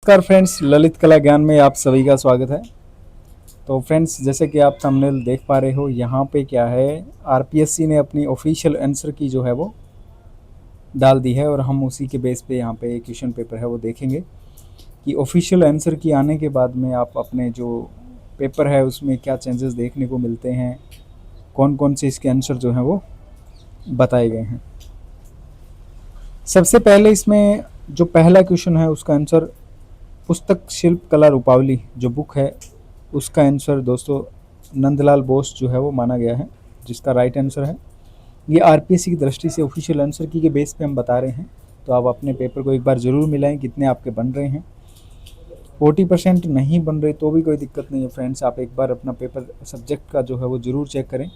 नमस्कार फ्रेंड्स, ललित कला ज्ञान में आप सभी का स्वागत है। तो फ्रेंड्स, जैसे कि आप थंबनेल देख पा रहे हो, यहाँ पे क्या है, आरपीएससी ने अपनी ऑफिशियल आंसर की जो है वो डाल दी है और हम उसी के बेस पे यहाँ पे क्वेश्चन पेपर है वो देखेंगे कि ऑफिशियल आंसर की आने के बाद में आप अपने जो पेपर है उसमें क्या चेंजेस देखने को मिलते हैं, कौन कौन से इसके आंसर जो हैं वो बताए गए हैं। सबसे पहले इसमें जो पहला क्वेश्चन है उसका आंसर पुस्तक शिल्प कला रूपावली जो बुक है उसका आंसर दोस्तों नंदलाल बोस जो है वो माना गया है, जिसका राइट आंसर है। ये आरपीएससी की दृष्टि से ऑफिशियल आंसर की के बेस पे हम बता रहे हैं, तो आप अपने पेपर को एक बार ज़रूर मिलाएं कितने आपके बन रहे हैं। 40% नहीं बन रहे तो भी कोई दिक्कत नहीं है फ्रेंड्स, आप एक बार अपना पेपर सब्जेक्ट का जो है वो ज़रूर चेक करें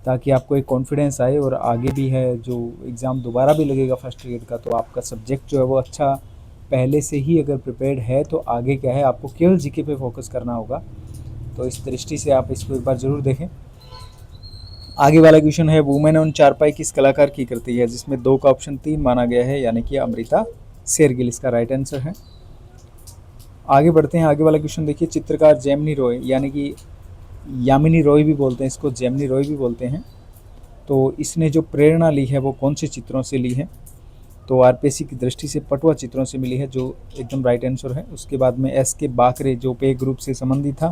ताकि आपको एक कॉन्फिडेंस आए और आगे भी है जो एग्ज़ाम दोबारा भी लगेगा फर्स्ट ईयर का, तो आपका सब्जेक्ट जो है वो अच्छा पहले से ही अगर प्रिपेयर्ड है तो आगे क्या है, आपको केवल जीके पे फोकस करना होगा। तो इस दृष्टि से आप इसको एक बार ज़रूर देखें। आगे वाला क्वेश्चन है, वुमेन ऑन चारपाई किस कलाकार की करती है, जिसमें 2 का ऑप्शन 3 माना गया है, यानी कि अमृता शेरगिल इसका राइट आंसर है। आगे बढ़ते हैं। आगे वाला क्वेश्चन देखिए, चित्रकार जेमिनी रॉय यानी कि यामिनी रॉय भी बोलते हैं इसको, जेमिनी रॉय भी बोलते हैं, तो इसने जो प्रेरणा ली है वो कौन से चित्रों से ली है, तो आरपीएससी की दृष्टि से पटुआ चित्रों से मिली है, जो एकदम राइट आंसर है। उसके बाद में एस के बाकरे जो पेग ग्रुप से संबंधित था,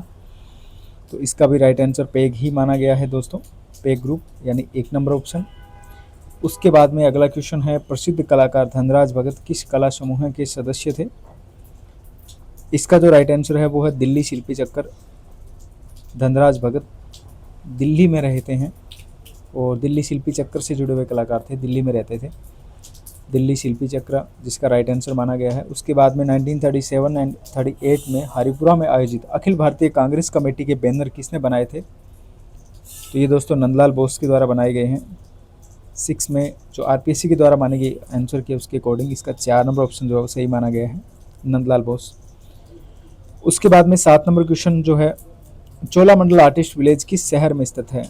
तो इसका भी राइट आंसर पेग ही माना गया है दोस्तों, पेग ग्रुप यानी 1 नंबर ऑप्शन। उसके बाद में अगला क्वेश्चन है, प्रसिद्ध कलाकार धनराज भगत किस कला समूह के सदस्य थे, इसका जो राइट आंसर है वो है दिल्ली शिल्पी चक्कर। धनराज भगत दिल्ली में रहते हैं और दिल्ली शिल्पी चक्कर से जुड़े हुए कलाकार थे, दिल्ली में रहते थे, दिल्ली शिल्पी चक्र जिसका राइट आंसर माना गया है। उसके बाद में 1937 एंड 38 में हरिपुरा में आयोजित अखिल भारतीय कांग्रेस कमेटी के बैनर किसने बनाए थे, तो ये दोस्तों नंदलाल बोस के द्वारा बनाए गए हैं। 6 में जो आरपीएससी के द्वारा माने गए आंसर के उसके अकॉर्डिंग इसका 4 नंबर ऑप्शन जो है सही माना गया है, नंदलाल बोस। उसके बाद में 7 नंबर क्वेश्चन जो है, चोलामंडल आर्टिस्ट विलेज किस शहर में स्थित है,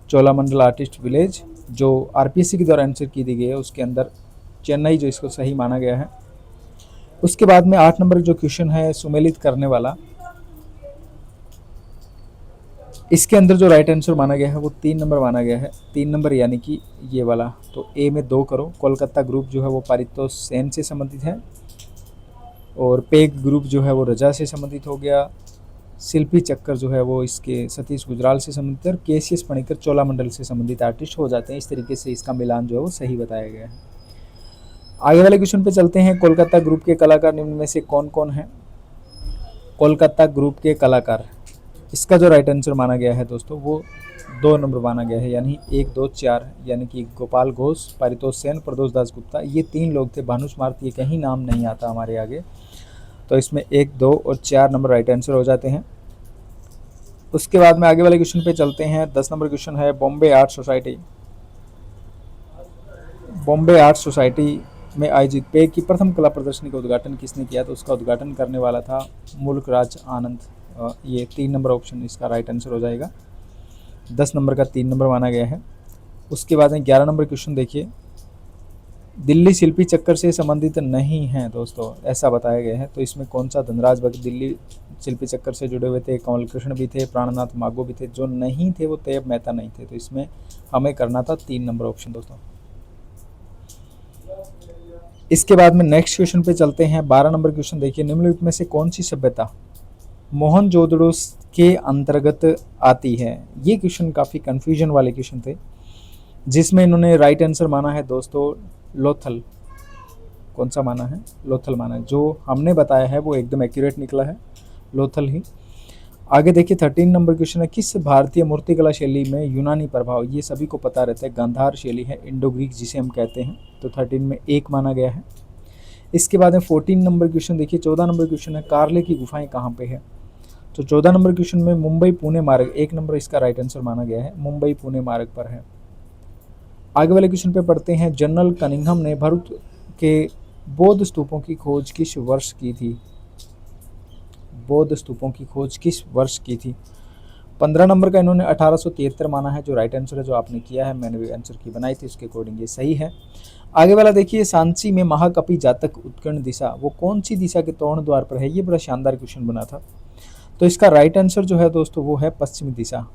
चोलामंडल आर्टिस्ट विलेज जो आरपीएससी के द्वारा आंसर की दी गई है उसके अंदर चेन्नई जो इसको सही माना गया है। उसके बाद में 8 नंबर जो क्वेश्चन है, सुमेलित करने वाला, इसके अंदर जो राइट आंसर माना गया है वो 3 नंबर माना गया है, 3 नंबर यानी कि ये वाला। तो ए में 2 करो, कोलकाता ग्रुप जो है वो पारितोष सेन से संबंधित है और पेग ग्रुप जो है वो रजा से संबंधित हो गया, शिल्पी चक्कर जो है वो इसके सतीश गुजराल से संबंधित है और केसीएस पणिकर चोलामंडल से संबंधित आर्टिस्ट हो जाते हैं। इस तरीके से इसका मिलान जो है वो सही बताया गया है। आगे वाले क्वेश्चन पे चलते हैं, कोलकाता ग्रुप के कलाकार निम्न में से कौन कौन है, कोलकाता ग्रुप के कलाकार, इसका जो राइट आंसर माना गया है दोस्तों वो 2 नंबर माना गया है, यानी 1, 2, 4, यानी कि गोपाल घोष, पारितोष सेन, प्रदोष दास गुप्ता, ये 3 लोग थे। भानुस्मार्त ये कहीं नाम नहीं आता हमारे आगे, तो इसमें 1, 2 और 4 नंबर राइट आंसर हो जाते हैं। उसके बाद में आगे वाले क्वेश्चन पे चलते हैं। 10 नंबर क्वेश्चन है, Bombay art society, Bombay art society में आयोजित पेग की प्रथम कला प्रदर्शनी का उद्घाटन किसने किया, तो उसका उद्घाटन करने वाला था मुल्क राज आनंद। ये 3 नंबर ऑप्शन इसका राइट आंसर हो जाएगा, 10 नंबर का 3 नंबर माना गया है। उसके बाद में 11 नंबर क्वेश्चन देखिए, दिल्ली शिल्पी चक्कर से संबंधित नहीं है दोस्तों, ऐसा बताया गया है, तो इसमें कौन सा, धनराज भगत दिल्ली शिल्पी चक्कर से जुड़े हुए थे, कमल कृष्ण भी थे, प्राणनाथ मागो भी थे, जो नहीं थे वो तैयब मेहता नहीं थे, तो इसमें हमें करना था 3 नंबर ऑप्शन दोस्तों। इसके बाद में नेक्स्ट क्वेश्चन पे चलते हैं। 12 नंबर क्वेश्चन देखिए, निम्नलिखित में से कौन सी सभ्यता मोहनजोदड़ो के अंतर्गत आती है, ये क्वेश्चन काफ़ी कन्फ्यूजन वाले क्वेश्चन थे, जिसमें इन्होंने राइट आंसर माना है दोस्तों लोथल। कौन सा माना है, लोथल माना है, जो हमने बताया है वो एकदम एक्यूरेट निकला है, लोथल ही। आगे देखिए 13 नंबर क्वेश्चन है, किस भारतीय मूर्तिकला शैली में यूनानी प्रभाव, ये सभी को पता रहता है, गांधार शैली है, इंडो ग्रीक जिसे हम कहते हैं, तो 13 में 1 माना गया है। इसके बाद में 14 नंबर क्वेश्चन देखिए, 14 नंबर क्वेश्चन है, कार्ले की गुफाएं कहाँ पे है, तो 14 नंबर क्वेश्चन में मुंबई पुणे मार्ग, 1 नंबर इसका राइट आंसर माना गया है, मुंबई पुणे मार्ग पर है। आगे वाले क्वेश्चन पे पढ़ते हैं, जनरल कनिंघम ने भारत के बौद्ध स्तूपों की खोज किस वर्ष की थी, बौद्ध स्तूपों की खोज किस वर्ष की थी। 15 नंबर का इन्होंने 1873 माना है, जो राइट आंसर है, जो आपने किया है, मैंने भी आंसर की बनाई थी उसके अकॉर्डिंग ये सही है। आगे वाला देखिए, सांची में महाकपि जातक उत्कीर्ण दिशा, वो कौन सी दिशा के तोरण द्वार पर है? ये बड़ा शानदार क्वेश्चन बना था। तो इसका राइट आंसर जो है दोस्तों वो है पश्चिमी दिशा।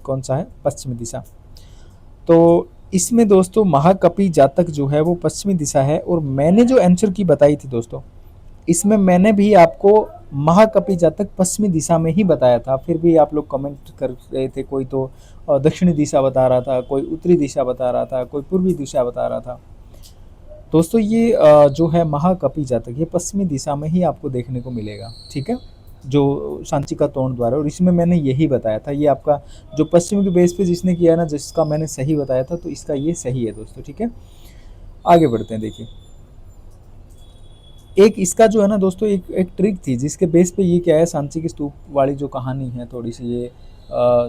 कौन सा है? पश्चिमी दिशा। तो इसमें दोस्तों महाकपि जातक जो है वो पश्चिमी दिशा है। और मैंने जो आंसर की बताई थी दोस्तों, इसमें मैंने भी आपको महाकपि जातक पश्चिमी दिशा में ही बताया था। फिर भी आप लोग कमेंट कर रहे थे, कोई तो दक्षिणी दिशा बता रहा था, कोई उत्तरी दिशा बता रहा था, कोई पूर्वी दिशा बता रहा था। दोस्तों ये जो है महाकपि जातक, ये पश्चिमी दिशा में ही आपको देखने को मिलेगा, ठीक है, जो सांची का तोरण द्वार है। और इसमें मैंने यही बताया था। ये आपका जो पश्चिम के बेस पे जिसने किया ना, जिसका मैंने सही बताया था, तो इसका ये सही है दोस्तों, ठीक है। आगे बढ़ते हैं। देखिए, एक इसका जो है ना दोस्तों, एक ट्रिक थी जिसके बेस पे ये क्या है, सांची की स्तूप वाली जो कहानी है, थोड़ी सी ये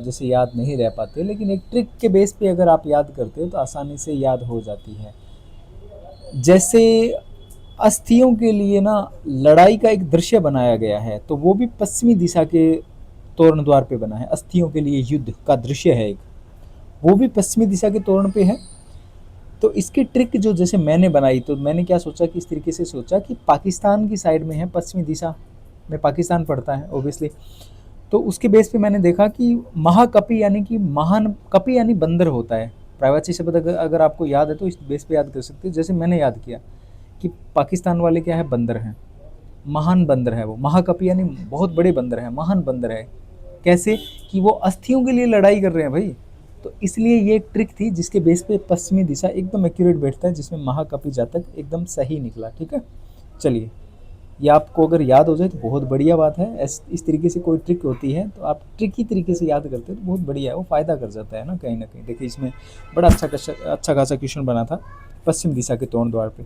जैसे याद नहीं रह पाते, लेकिन एक ट्रिक के बेस पे अगर आप याद करते हो तो आसानी से याद हो जाती है। जैसे अस्थियों के लिए ना लड़ाई का एक दृश्य बनाया गया है, तो वो भी पश्चिमी दिशा के तोरण द्वार पे बना है। अस्थियों के लिए युद्ध का दृश्य है एक, वो भी पश्चिमी दिशा के तोरण पे है। तो इसकी ट्रिक जो जैसे मैंने बनाई, तो मैंने क्या सोचा कि इस तरीके से सोचा कि पाकिस्तान की साइड में है, पश्चिमी दिशा में पाकिस्तान पड़ता है ओबियसली। तो उसके बेस पे मैंने देखा कि महाकपि यानी कि महान कपि यानी बंदर होता है। प्रायवाची शब्द अगर आपको याद है तो इस बेस पे याद कर सकते हो। जैसे मैंने याद किया कि पाकिस्तान वाले क्या है, बंदर हैं, महान बंदर है वो। महाकपि यानी बहुत बड़े बंदर है, महान बंदर है। कैसे? कि वो अस्थियों के लिए लड़ाई कर रहे हैं भाई। तो इसलिए ये एक ट्रिक थी जिसके बेस पे पश्चिमी दिशा एकदम एक्यूरेट बैठता है, जिसमें महाकपि जातक एकदम सही निकला, ठीक है। चलिए, ये आपको अगर याद हो जाए तो बहुत बढ़िया बात है। इस तरीके से कोई ट्रिक होती है तो आप ट्रिकी तरीके से याद करते हो तो बहुत बढ़िया है, वो फ़ायदा कर जाता है ना कहीं ना कहीं। देखिए, इसमें बड़ा अच्छा खासा क्वेश्चन बना था पश्चिम दिशा के तोरण द्वार पे।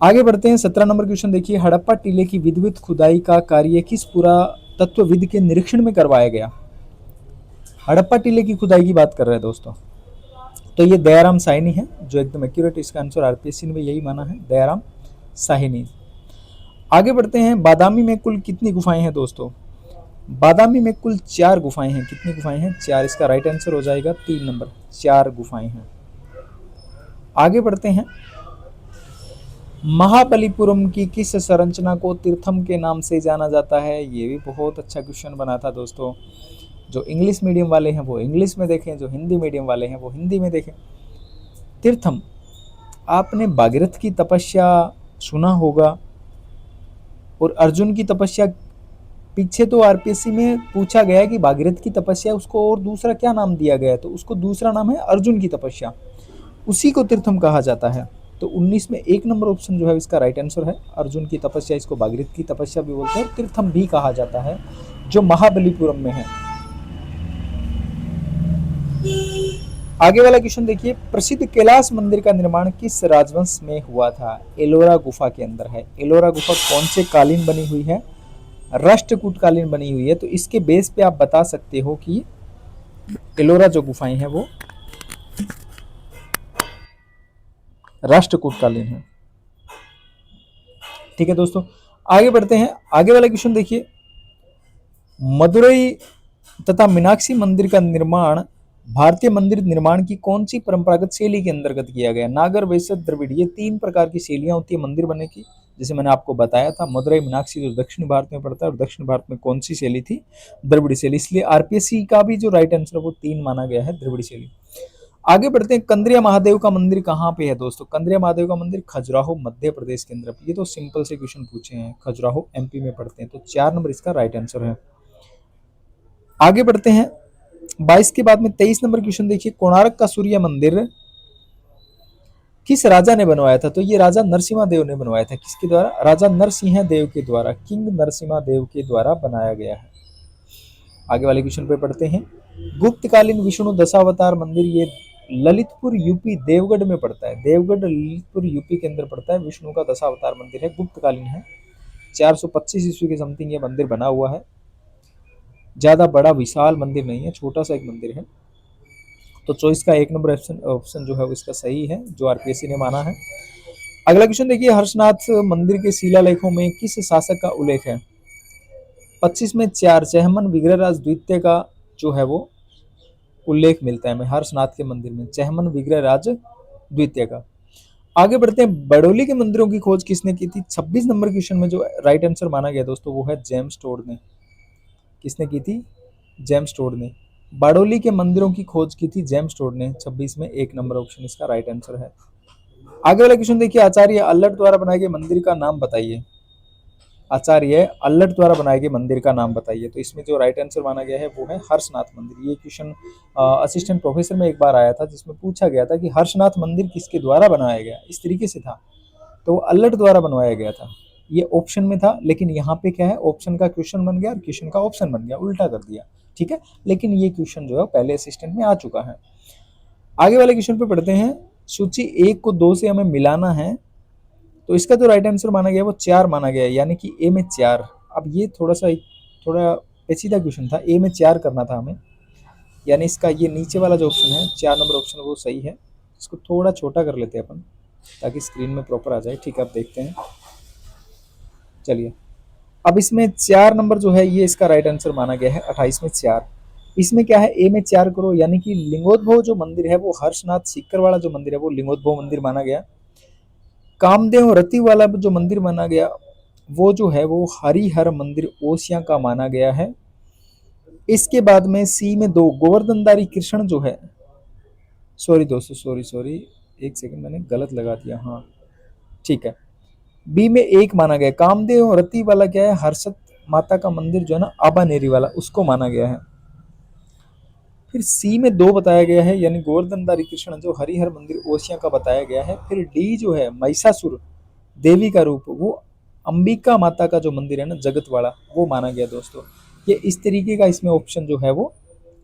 आगे बढ़ते हैं। 17 नंबर क्वेश्चन देखिए, हड़प्पा टीले की विधिवत खुदाई का कार्य किस पुरातत्वविद के निरीक्षण में करवाया गया? हड़प्पा टीले की खुदाई की बात कर रहे हैं दोस्तों, तो ये दयाराम साहिनी है जो एकदम एक्यूरेट। इसका आंसर आरपीएससी ने यही माना है, दयाराम साहिनी। आगे बढ़ते हैं। बादामी में कुल कितनी गुफाएं हैं दोस्तों? बादामी में कुल 4 गुफाएं हैं। कितनी गुफाएं हैं? 4। इसका राइट आंसर हो जाएगा 3 नंबर, 4 गुफाएं हैं। आगे बढ़ते हैं। महाबलीपुरम की किस संरचना को तीर्थम के नाम से जाना जाता है? ये भी बहुत अच्छा क्वेश्चन बना था दोस्तों। जो इंग्लिश मीडियम वाले हैं वो इंग्लिश में देखें, जो हिंदी मीडियम वाले हैं वो हिंदी में देखें। तीर्थम, आपने भागीरथ की तपस्या सुना होगा, और अर्जुन की तपस्या। पीछे तो आरपीएससी में पूछा गया कि भागीरथ की तपस्या, उसको और दूसरा क्या नाम दिया गया है, तो उसको दूसरा नाम है अर्जुन की तपस्या, उसी को तीर्थम कहा जाता है। तो 19 में 1 नंबर ऑप्शन जो है इसका राइट आंसर है, अर्जुन की तपस्या। इसको भागीरथ की तपस्या भी बोलते हैं, तीर्थम भी कहा जाता है, जो महाबलीपुरम में है। आगे वाला क्वेश्चन देखिए, प्रसिद्ध कैलाश मंदिर का निर्माण किस राजवंश में हुआ था? एलोरा गुफा के अंदर है। एलोरा गुफा कौन से कालीन बनी हुई है? राष्ट्रकूट कालीन बनी हुई है। तो इसके बेस पे आप बता सकते हो कि एलोरा जो गुफाएं हैं वो राष्ट्रकूट कालीन है, ठीक है दोस्तों। आगे बढ़ते हैं। आगे वाला क्वेश्चन देखिए, मदुरई तथा मीनाक्षी मंदिर का निर्माण भारतीय मंदिर निर्माण की कौन सी परंपरागत शैली के अंतर्गत किया गया? नागर, वैश्य, द्रविड़, ये 3 प्रकार की शैलियां होती है मंदिर बनने की। जैसे मैंने आपको बताया था, मदुरई, मीनाक्षी जो दक्षिण भारत में पड़ता है, और दक्षिण भारत में कौन सी शैली थी? द्रविड़ शैली। इसलिए आरपीएससी का भी जो राइट आंसर है वो 3 माना गया है, द्रविड़ शैली। आगे बढ़ते हैं। कंद्रिया महादेव का मंदिर कहाँ पे है दोस्तों? कंद्रिया महादेव का मंदिर खजुराहो मध्य प्रदेश के अंदर। ये तो सिंपल से क्वेश्चन पूछे हैं, खजुराहो एमपी में पड़ते हैं, तो 4 नंबर इसका राइट आंसर है। आगे बढ़ते हैं। 22 के बाद में 23 नंबर क्वेश्चन देखिए, कोणार्क का सूर्य मंदिर किस राजा ने बनवाया था? तो ये राजा नरसिम्हा देव ने बनवाया था। किसके द्वारा? राजा नरसिंह देव के द्वारा, किंग नरसिम्हा देव के द्वारा बनाया गया है। आगे वाले क्वेश्चन पे पढ़ते हैं। गुप्तकालीन विष्णु दशावतार मंदिर, ये ललितपुर यूपी देवगढ़ में पड़ता है। देवगढ़ ललितपुर यूपी के अंदर पड़ता है। विष्णु का दशावतार मंदिर है, गुप्तकालीन है। 425 ईस्वी के समथिंग ये मंदिर बना हुआ है। ज्यादा बड़ा विशाल मंदिर नहीं है, छोटा सा एक मंदिर है। तो चॉइस का 1 नंबर ऑप्शन जो है वो इसका सही है, जो आरपीएससी ने माना है। अगला क्वेश्चन देखिए, हर्षनाथ मंदिर के शिलालेखों में किस शासक का उल्लेख है? 25 में 4 चेहमन विग्रहराज द्वितीय का जो है वो उल्लेख मिलता है हमें हर्षनाथ के मंदिर में, चेहमन विग्रहराज द्वितीय का। आगे बढ़ते हैं, बरौली के मंदिरों की खोज किसने की थी? 26 नंबर क्वेश्चन में जो राइट आंसर माना गया दोस्तों वो है जेम्स टोड ने। किसने की थी? जेम्स टोड ने। बारडोली के मंदिरों की खोज की थी जेम्स टोड ने। 26 में 1 नंबर ऑप्शन इसका राइट आंसर है। आगे वाला क्वेश्चन देखिए, आचार्य अल्लट द्वारा बनाए गए मंदिर का नाम बताइए। आचार्य अल्लट द्वारा बनाए गए मंदिर का नाम बताइए। तो इसमें जो राइट आंसर माना गया है वो है हर्षनाथ मंदिर। ये क्वेश्चन असिस्टेंट प्रोफेसर में एक बार आया था जिसमें पूछा गया था कि हर्षनाथ मंदिर किसके द्वारा बनाया गया, इस तरीके से था। तो वो अल्लट द्वारा बनवाया गया था। ये ऑप्शन में था, लेकिन यहाँ पे क्या है, ऑप्शन का क्वेश्चन बन गया और क्वेश्चन का ऑप्शन बन गया, उल्टा कर दिया। ठीक है, लेकिन ये क्वेश्चन जो है पहले असिस्टेंट में आ चुका है। आगे वाले क्वेश्चन पे पढ़ते हैं। सूची 1 को 2 से हमें मिलाना है, तो इसका जो राइट आंसर माना गया वो 4 माना गया है, यानी कि ए में 4। अब ये थोड़ा पेचीदा क्वेश्चन था, ए में 4 करना था हमें, यानी इसका ये नीचे वाला जो ऑप्शन है 4 नंबर ऑप्शन वो सही है। इसको थोड़ा छोटा कर लेते हैं अपन ताकि स्क्रीन में प्रॉपर आ जाए। ठीक है, अब देखते हैं। चलिए, अब इसमें 4 नंबर जो है ये इसका राइट आंसर माना गया है। 28 में 4। इसमें क्या है, ए में 4 करो, यानी कि लिंगोद्भव जो मंदिर है वो हर्षनाथ सीकर वाला जो मंदिर है वो लिंगोद्भव मंदिर माना गया। कामदेव रति वाला जो मंदिर माना गया वो जो है वो हरिहर मंदिर ओसिया का माना गया है। इसके बाद में सी में 2 गोवर्धनधारी कृष्ण जो है, सॉरी दोस्तों, सॉरी, एक सेकंड, मैंने गलत लगा दिया। हाँ ठीक है, बी में 1 माना गया। कामदेव और रति वाला क्या है, हर्षद माता का मंदिर जो है ना आबानेरी वाला, उसको माना गया है। फिर सी में 2 बताया गया है, यानी गोवर्धनधारी कृष्ण जो हरिहर मंदिर ओसिया का बताया गया है। फिर डी जो है महिषासुर देवी का रूप, वो अंबिका माता का जो मंदिर है ना जगत वाला, वो माना गया दोस्तों। ये इस तरीके का इसमें ऑप्शन जो है वो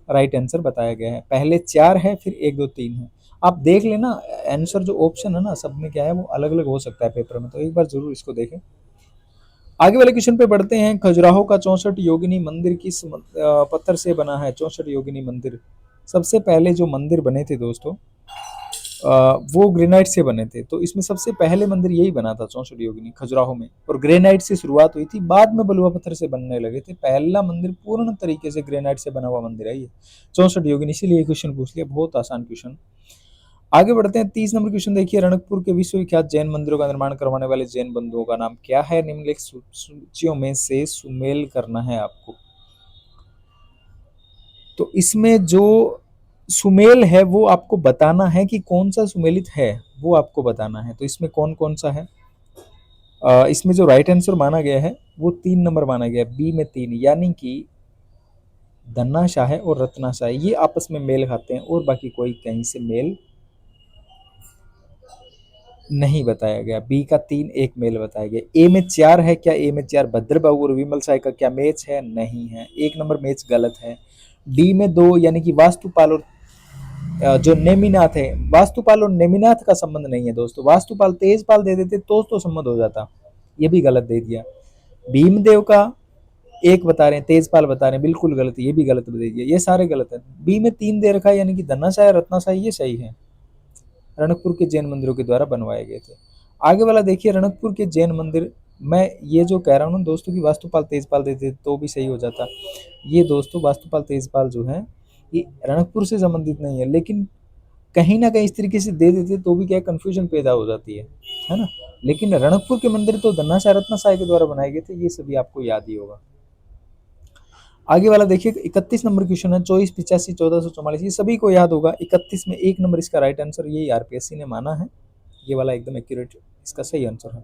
राइट आंसर बताया गया है। पहले 4 है, फिर 1 2 3 है। आप देख लेना आंसर जो ऑप्शन है ना सब में क्या है वो अलग अलग हो सकता है पेपर में, तो एक बार जरूर इसको देखें। आगे वाले क्वेश्चन पे बढ़ते हैं। खजुराहो का 64 योगिनी मंदिर किस पत्थर से बना है? 64 योगिनी मंदिर, सबसे पहले जो मंदिर बने थे दोस्तों वो ग्रेनाइट से बने थे। तो इसमें सबसे पहले मंदिर यही बना था 64 योगिनी खजुराहो में, और ग्रेनाइट से शुरुआत हुई थी, बाद में बलुआ पत्थर से बनने लगे थे। पहला मंदिर पूर्ण तरीके से ग्रेनाइट से बना हुआ मंदिर है ये 64 योगिनी। इसीलिए क्वेश्चन पूछ लिया, बहुत आसान क्वेश्चन। आगे बढ़ते हैं। 30 नंबर क्वेश्चन देखिए, रणकपुर के विश्वविख्यात जैन मंदिरों का निर्माण करवाने वाले जैन बंधुओं का नाम क्या है? निम्नलिखित सूचियों में से सुमेल करना है आपको। तो इसमें जो सुमेल है वो आपको बताना है कि कौन सा सुमेलित है, वो आपको बताना है। तो इसमें कौन कौन सा है? इसमें जो राइट आंसर माना गया है वो 3 नंबर माना गया है, बी में 3, यानी कि धन्नाशाह है और रत्नाशाह, ये आपस में मेल खाते हैं और बाकी कोई कहीं से मेल नहीं बताया गया। बी का 3 1 मेल बताया गया। ए में 4 है, क्या ए में 4 भद्रबाबू और विमल साय का क्या मैच है? नहीं है, 1 नंबर मैच गलत है। डी में 2, यानी कि वास्तुपाल और जो नेमिनाथ है, वास्तुपाल और नेमिनाथ का संबंध नहीं है दोस्तों। वास्तुपाल तेजपाल दे देते तो संबंध हो जाता, ये भी गलत दे दिया। भीमदेव का 1 बता रहे हैं, तेजपाल बता रहे हैं, बिल्कुल गलत, ये भी गलत दे दिया, ये सारे गलत है। बी में 3 दे रखा है, यानी कि धन्नाशाह रत्नाशाह, ये सही है, रणकपुर के जैन मंदिरों के द्वारा बनवाए गए थे। आगे वाला देखिए, रणकपुर के जैन मंदिर, मैं ये जो कह रहा हूँ ना दोस्तों की वास्तुपाल तेजपाल देते तो भी सही हो जाता, ये दोस्तों वास्तुपाल तेजपाल जो है ये रणकपुर से संबंधित नहीं है, लेकिन कहीं ना कहीं इस तरीके से दे देते तो भी क्या कंफ्यूजन पैदा हो जाती है ना। लेकिन रणकपुर के मंदिर तो धन्नाशाह रत्नाशाह के द्वारा बनाए गए थे, ये सभी आपको याद ही होगा। आगे वाला देखिए, 31 नंबर क्वेश्चन है, 24 85 1444, ये सभी को याद होगा। 31 में 1 नंबर इसका राइट आंसर, ये आरपीएससी ने माना है, ये वाला एकदम एक्यूरेट इसका सही आंसर है।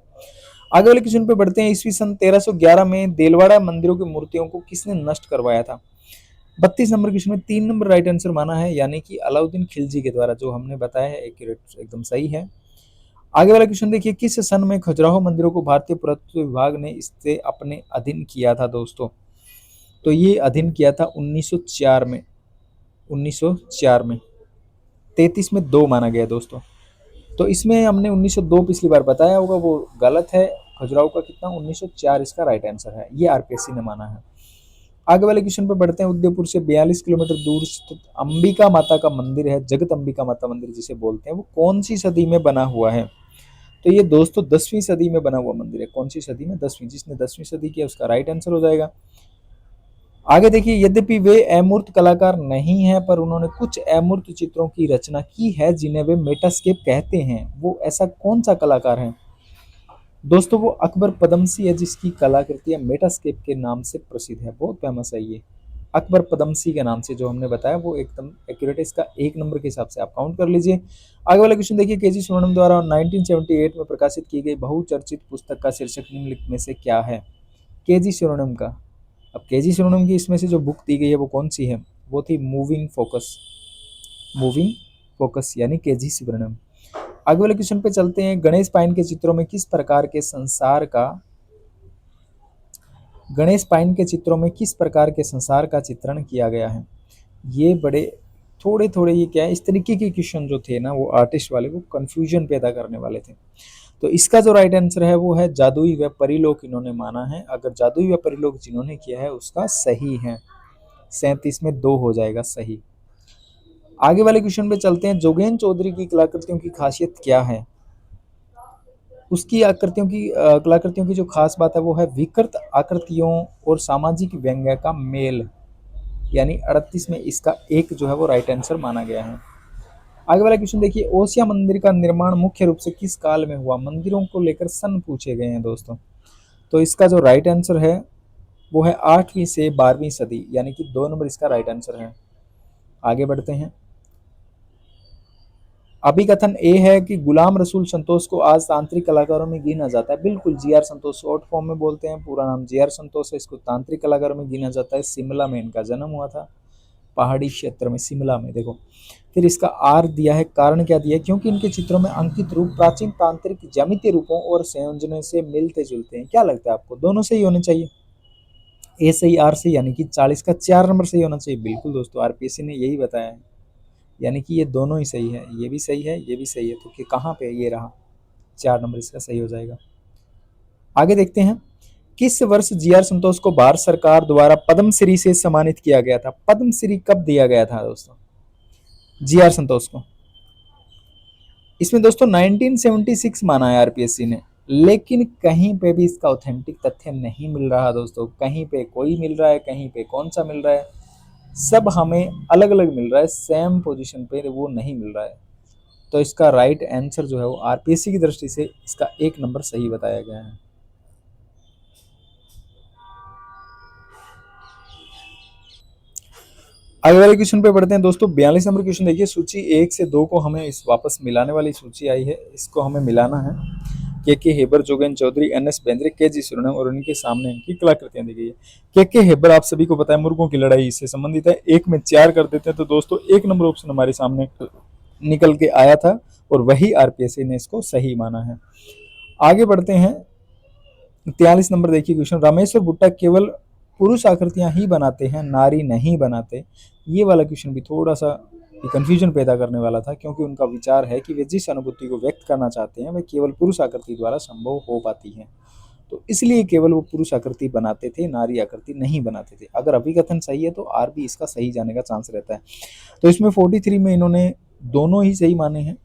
आगे वाले क्वेश्चन पे बढ़ते हैं। ईस्वी सन 1311 में देलवाड़ा मंदिरों की मूर्तियों को किसने नष्ट करवाया था? 32 नंबर क्वेश्चन में 3 नंबर राइट आंसर माना है, यानी कि अलाउद्दीन खिलजी के द्वारा, जो हमने बताया है एक्यूरेट एकदम सही है। आगे वाला क्वेश्चन देखिए, किस सन में खजुराहो मंदिरों को भारतीय पुरातत्व विभाग ने इससे अपने अधीन किया था दोस्तों? तो ये अधीन किया था 1904 में, 1904 में। 33 में 2 माना गया दोस्तों। तो इसमें हमने 1902 पिछली बार बताया होगा, वो गलत है। खजुराहो का कितना, 1904 इसका राइट आंसर है, ये आरपीएससी ने माना है। आगे वाले क्वेश्चन पे बढ़ते हैं। उदयपुर से 42 किलोमीटर दूर स्थित अंबिका माता का मंदिर है, जगत अंबिका माता मंदिर जिसे बोलते हैं, वो कौन सी सदी में बना हुआ है? तो ये दोस्तों 10वीं सदी में बना हुआ मंदिर है। कौन सी सदी में? 10वीं। जिसने 10वीं सदी किया उसका राइट आंसर हो जाएगा। आगे देखिए, यद्यपि वे अमूर्त कलाकार नहीं हैं पर उन्होंने कुछ अमूर्त चित्रों की रचना की है जिन्हें वे मेटास्केप कहते हैं। वो ऐसा कौन सा कलाकार है? दोस्तों वो अकबर पदमसी है जिसकी कलाकृतियां मेटास्केप के नाम से प्रसिद्ध है। बहुत फेमस है ये, अकबर पदमसी के नाम से जो हमने बताया वो एकदम एक्यूरेट है। इसका 1 नंबर के हिसाब से आप काउंट कर लीजिए। आगे वाला क्वेश्चन देखिए, केजी सोनम द्वारा 1978 में प्रकाशित की गई बहुचर्चित पुस्तक का शीर्षक निम्नलिखित में से क्या है? केजी सोनम का, अब केजी सोनम की इसमें से जो बुक दी गई है वो कौन सी है? वो थी मूविंग फोकस, मूविंग फोकस यानी केजी सुब्रमण्यम। आगे वाले क्वेश्चन पे चलते हैं। गणेश पाइन के चित्रों में किस प्रकार के संसार का गणेश पाइन के चित्रों में किस प्रकार के संसार का चित्रण किया गया है? ये बड़े थोड़े थोड़े ये क्या है, इस तरीके के क्वेश्चन जो थे ना वो आर्टिस्ट वाले वो कंफ्यूजन पैदा करने वाले थे। तो इसका जो राइट आंसर है वो है जादुई व परिलोक इन्होंने माना है। अगर जादुई व परिलोक जिन्होंने किया है उसका सही है, 37 में 2 हो जाएगा सही। आगे वाले क्वेश्चन पे चलते हैं। जोगेन चौधरी की कलाकृतियों की खासियत क्या है? उसकी कलाकृतियों की जो खास बात है वो है विकृत आकृतियों और सामाजिक व्यंग्य का मेल, यानी 38 में इसका 1 जो है वो राइट आंसर माना गया है। आगे वाला क्वेश्चन देखिए, ओसिया मंदिर का निर्माण मुख्य रूप से किस काल में हुआ? मंदिरों को लेकर सन पूछे गए हैं दोस्तों। तो इसका जो राइट आंसर है वो है 8वीं से 12वीं सदी, यानी कि 2 नंबर इसका राइट आंसर है। आगे बढ़ते हैं। अभिकथन ए है कि गुलाम रसूल संतोष को आज तांत्रिक कलाकारों में गिना जाता है। बिल्कुल, जीआर संतोष शॉर्ट फॉर्म में बोलते हैं, पूरा नाम जीआर संतोष है। इसको तांत्रिक कलाकारों में गिना जाता है। शिमला में इनका जन्म हुआ था, पहाड़ी क्षेत्र में शिमला में। देखो फिर इसका आर दिया है, कारण क्या दिया है? क्योंकि इनके चित्रों में अंकित रूप प्राचीन तांत्रिक ज्यामितीय रूपों और संयोजनों से मिलते जुलते हैं। क्या लगता है आपको, दोनों सही होने चाहिए? ए सही आर सही, यानी कि 40 का 4 नंबर सही होना चाहिए। बिल्कुल दोस्तों, आरपीएससी ने यही बताया है, यानी कि ये दोनों ही सही है, ये भी सही है ये भी सही है। तो कि कहाँ पे ये रहा, 4 नंबर इसका सही हो जाएगा। आगे देखते हैं। किस वर्ष जीआर संतोष को भारत सरकार द्वारा पद्मश्री से सम्मानित किया गया था? पद्मश्री कब दिया गया था दोस्तों जीआर संतोष को? इसमें दोस्तों 1976 माना है आरपीएससी ने, लेकिन कहीं पे भी इसका ऑथेंटिक तथ्य नहीं मिल रहा दोस्तों। कहीं पे कोई मिल रहा है, कहीं पे कौन सा मिल रहा है, सब हमें अलग अलग मिल रहा है, सेम पोजीशन पे वो नहीं मिल रहा है। तो इसका राइट आंसर जो है वो आरपीएससी की दृष्टि से इसका 1 नंबर सही बताया गया है। आगे वाले क्वेश्चन पे बढ़ते हैं दोस्तों। 42 नंबर क्वेश्चन देखिए, सूची 1 से 2 को हमें इस वापस मिलाने वाली सूची आई है, इसको हमें मिलाना है। के हेबर, जोगेन चौधरी, एनएस बेंद्रे, के जी सुरनम और उनके सामने इनकी कलाकृतियां दी गई है। के हेबर आप सभी को पता है मुर्गों की लड़ाई से संबंधित है। 1 में 4 कर देते हैं तो दोस्तों 1 नंबर ऑप्शन हमारे सामने निकल के आया था और वही आरपीएससी ने इसको सही माना है। आगे बढ़ते हैं। 43 नंबर देखिए क्वेश्चन, रामेश्वर भुट्टा केवल पुरुष आकृतियां ही बनाते हैं, नारी नहीं बनाते। ये वाला क्वेश्चन भी थोड़ा सा कंफ्यूजन पैदा करने वाला था, क्योंकि उनका विचार है कि वे जिस अनुभूति को व्यक्त करना चाहते हैं वे केवल पुरुष आकृति द्वारा संभव हो पाती है, तो इसलिए केवल वो पुरुष आकृति बनाते थे, नारी आकृति नहीं बनाते थे। अगर अभिकथन सही है तो आर भी इसका सही जाने का चांस रहता है। तो इसमें 43 में इन्होंने दोनों ही सही माने हैं,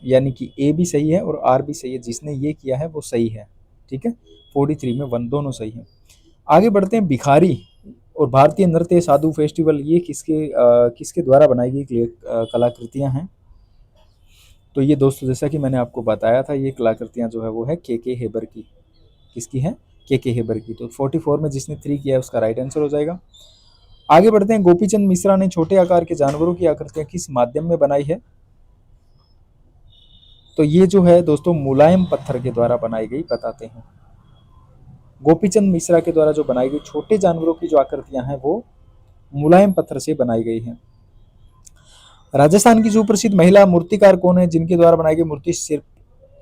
यानी कि ए भी सही है और आर भी सही है। जिसने ये किया है वो सही है, ठीक है। 43 में 1 दोनों सही है। आगे बढ़ते हैं। भिखारी और भारतीय नृत्य साधु फेस्टिवल, ये किसके द्वारा बनाई गई कलाकृतियां हैं? तो ये दोस्तों जैसा कि मैंने आपको बताया था, ये कलाकृतियां जो है वो है के हेबर की। किसकी है? के हेबर की। तो 44 में जिसने 3 किया है उसका राइट आंसर हो जाएगा। आगे बढ़ते हैं। गोपीचंद मिश्रा ने छोटे आकार के जानवरों की आकृतियां किस माध्यम में बनाई है? तो ये जो है दोस्तों मुलायम पत्थर के द्वारा बनाई गई बताते हैं। गोपीचंद मिश्रा के द्वारा जो बनाई गई छोटे जानवरों की जो आकृतियां हैं वो मुलायम पत्थर से बनाई गई हैं। राजस्थान की सुप्रसिद्ध महिला मूर्तिकार कौन है जिनके द्वारा बनाई गई मूर्ति सिर्फ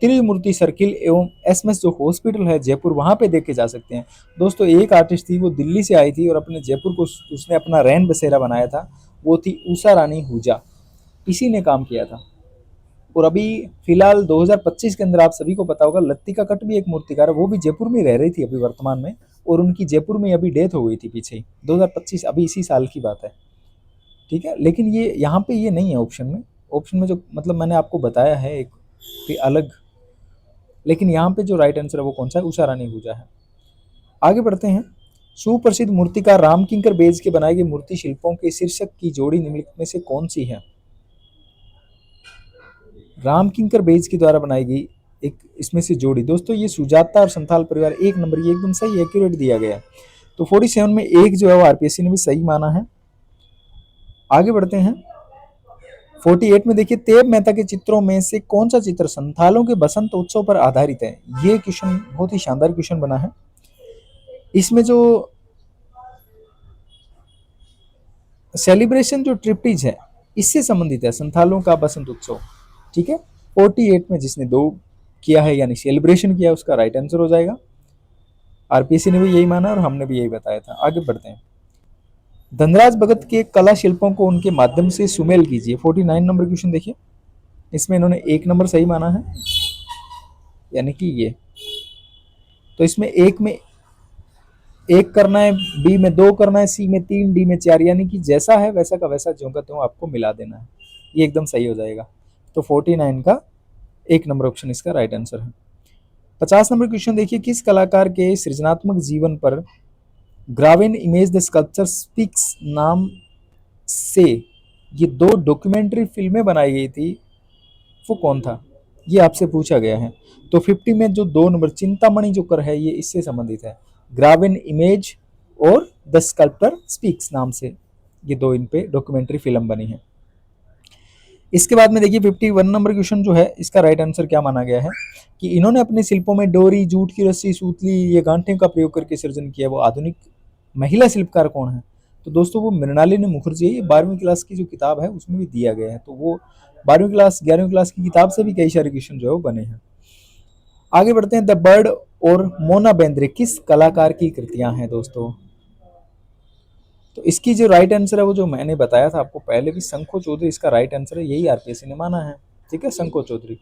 त्रिमूर्ति सर्किल एवं एसएमएस जो हॉस्पिटल है जयपुर, वहां पे देखे जा सकते हैं। दोस्तों एक आर्टिस्ट थी, वो दिल्ली से आई थी और अपने जयपुर को उसने अपना रैन बसेरा बनाया था, वो थी उषा रानी हुजा, इसी ने काम किया था। और अभी फिलहाल 2025 के अंदर आप सभी को पता होगा लतिका कट भी एक मूर्तिकार है, वो भी जयपुर में रह रही थी अभी वर्तमान में, और उनकी जयपुर में अभी डेथ हो गई थी पीछे ही 2025, अभी इसी साल की बात है, ठीक है। लेकिन ये यहाँ पे ये नहीं है ऑप्शन में जो मतलब मैंने आपको बताया है एक अलग, लेकिन यहाँ पे जो राइट आंसर है वो कौन सा है? उषा रानी हुजा है। आगे बढ़ते हैं। सुप्रसिद्ध मूर्तिकार रामकिंकर बेज के बनाए गए मूर्ति शिल्पों के शीर्षक की जोड़ी निम्नलिखित में से कौन सी है? रामकिंकर बेज के द्वारा बनाई गई एक इसमें से जोड़ी दोस्तों ये सुजाता और संथाल परिवार, एक नंबर, ये एकदम सही एक्यूरेट दिया गया है। तो 47 में एक जो है वो आरपीएससी ने भी सही माना है। आगे बढ़ते हैं 48 में देखिए, तेब मेहता के चित्रों में से कौन सा चित्र संथालों के बसंत उत्सव पर आधारित है? ये क्वेश्चन बहुत ही शानदार क्वेश्चन बना है। इसमें जो सेलिब्रेशन जो ट्रिप्टीज है इससे संबंधित है, संथालों का बसंत उत्सव। ठीक है, 48 में जिसने 2 किया है यानी सेलिब्रेशन किया उसका राइट आंसर हो जाएगा। आरपीएससी ने भी यही माना और हमने भी यही बताया था। आगे बढ़ते हैं, धनराज भगत के कला शिल्पों को उनके माध्यम से सुमेल कीजिए। 49 नंबर क्वेश्चन देखिए, इसमें इन्होंने 1 नंबर सही माना है यानी कि ये। तो इसमें एक में 1 करना है, बी में 2 करना है, सी में 3, डी में 4, यानी कि जैसा है वैसा का वैसा ज्यों का त्यों आपको मिला देना है, ये एकदम सही हो जाएगा। तो 49 का 1 नंबर ऑप्शन इसका राइट आंसर है। 50 नंबर क्वेश्चन देखिए, किस कलाकार के सृजनात्मक जीवन पर ग्रावेन इमेज द स्कल्पचर स्पीक्स नाम से ये 2 डॉक्यूमेंट्री फिल्में बनाई गई थी, वो कौन था? ये आपसे पूछा गया है। तो 50 में जो 2 नंबर चिंतामणि जो कर है ये इससे संबंधित है, ग्रावेन इमेज और द स्कल्पटर स्पीक्स नाम से ये 2 इन पे डॉक्यूमेंट्री फिल्म बनी है। इसके बाद में देखिए 51 नंबर क्वेश्चन जो है इसका राइट आंसर क्या माना गया है कि इन्होंने अपने शिल्पों में डोरी, जूट की रस्सी, सूतली, ये गांठे का प्रयोग करके सृजन किया, वो आधुनिक महिला शिल्पकार कौन है? तो दोस्तों वो मृणालिनी मुखर्जी है। ये 12वीं क्लास की जो किताब है उसमें भी दिया गया है, तो वो 12वीं क्लास 11वीं क्लास की किताब से भी कई सारे क्वेश्चन जो है वो बने हैं। आगे बढ़ते हैं, द बर्ड और मोना बेंद्रे किस कलाकार की कृतियां हैं दोस्तों? तो इसकी जो राइट आंसर है वो जो मैंने बताया था आपको पहले भी, शंखो चौधरी इसका राइट आंसर है, यही आरपीएससी ने माना है। ठीक है, शंखो चौधरी।